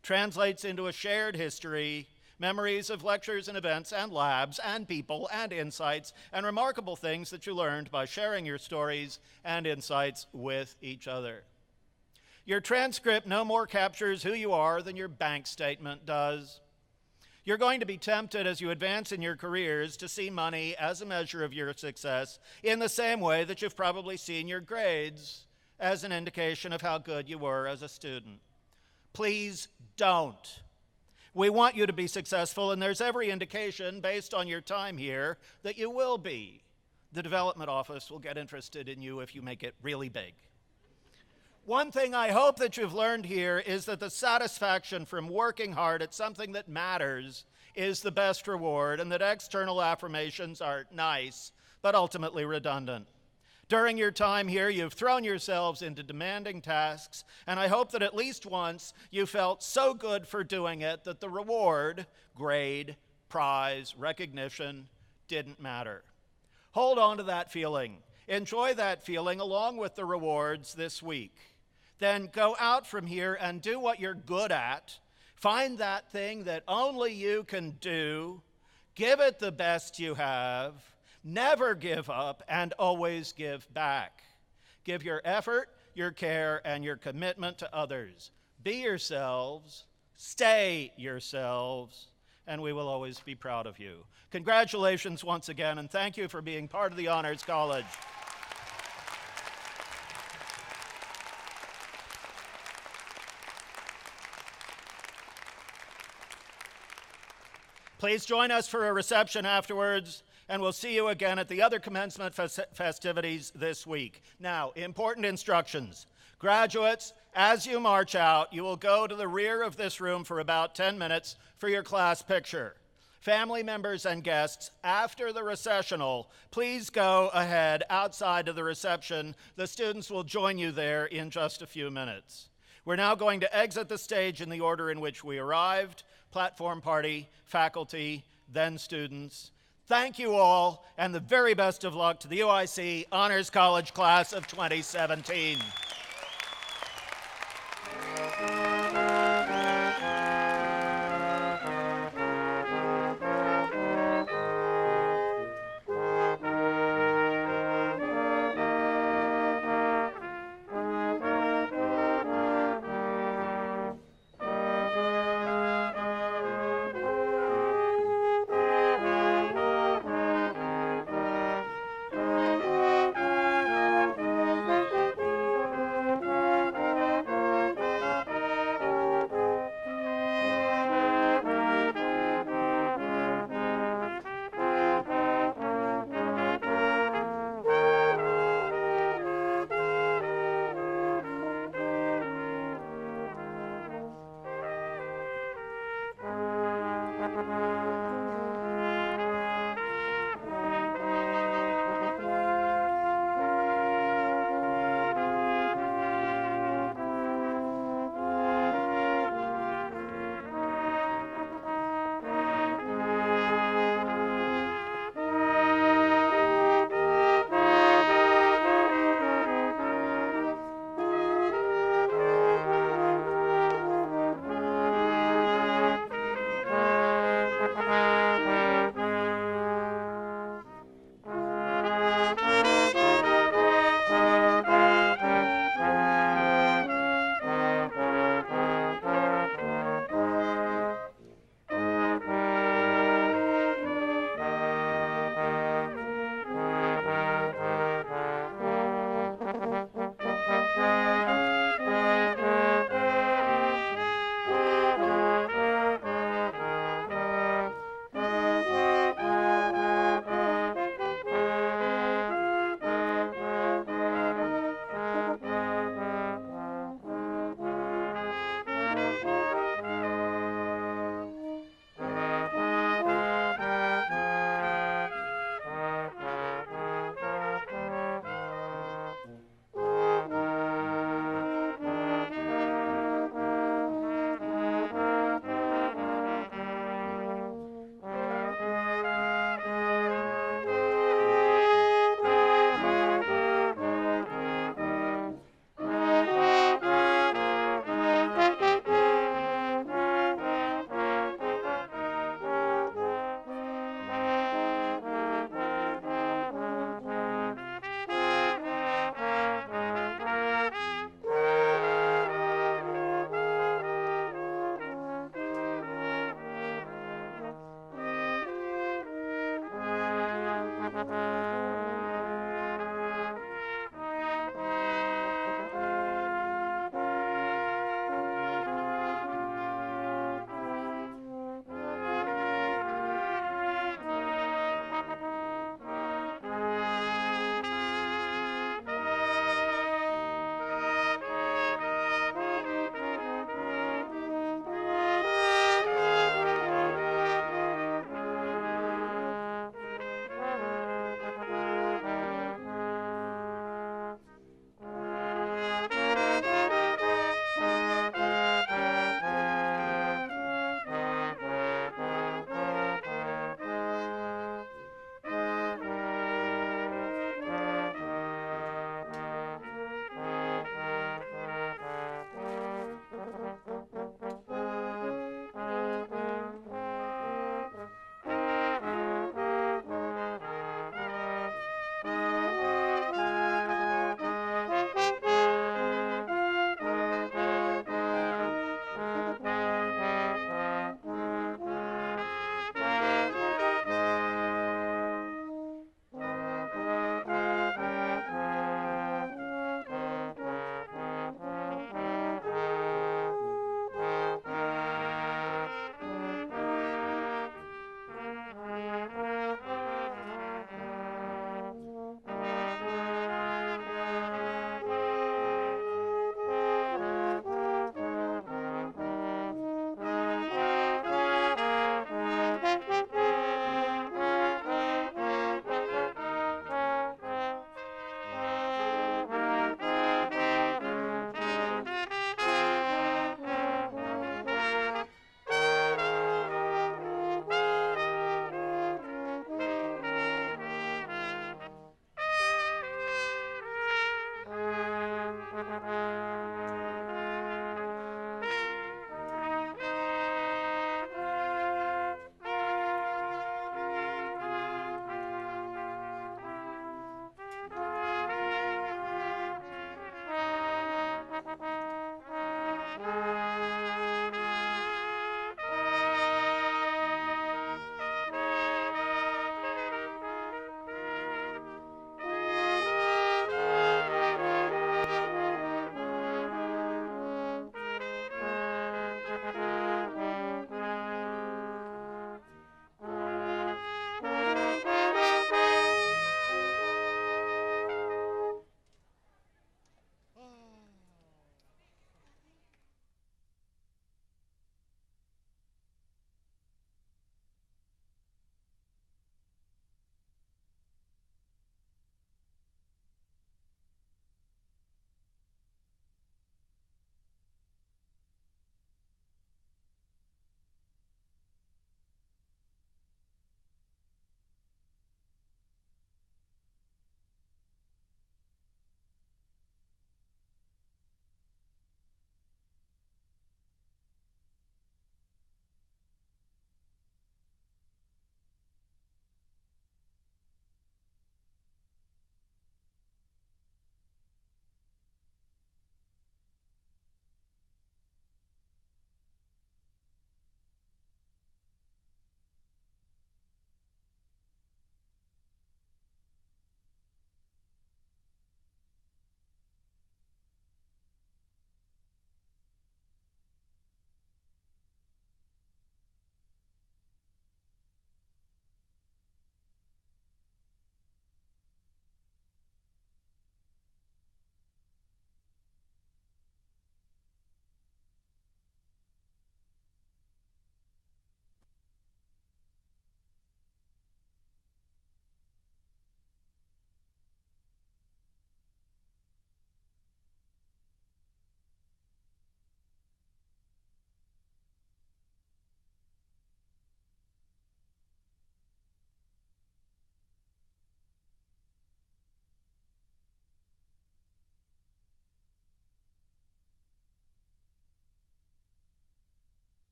A: translates into a shared history, memories of lectures and events and labs and people and insights and remarkable things that you learned by sharing your stories and insights with each other. Your transcript no more captures who you are than your bank statement does. You're going to be tempted as you advance in your careers to see money as a measure of your success in the same way that you've probably seen your grades as an indication of how good you were as a student. Please don't. We want you to be successful, and there's every indication, based on your time here, that you will be. The development office will get interested in you if you make it really big. One thing I hope that you've learned here is that the satisfaction from working hard at something that matters is the best reward, and that external affirmations are nice, but ultimately redundant. During your time here, you've thrown yourselves into demanding tasks, and I hope that at least once you felt so good for doing it that the reward, grade, prize, recognition, didn't matter. Hold on to that feeling. Enjoy that feeling along with the rewards this week. Then go out from here and do what you're good at. Find that thing that only you can do. Give it the best you have. Never give up, and always give back. Give your effort, your care, and your commitment to others. Be yourselves, stay yourselves, and we will always be proud of you. Congratulations once again, and thank you for being part of the Honors College. Please join us for a reception afterwards, and we'll see you again at the other commencement festivities this week. Now, important instructions. Graduates, as you march out, you will go to the rear of this room for about 10 minutes for your class picture. Family members and guests, after the recessional, please go ahead outside of the reception. The students will join you there in just a few minutes. We're now going to exit the stage in the order in which we arrived: platform party, faculty, then students. Thank you all, and the very best of luck to the UIC Honors College Class of 2017.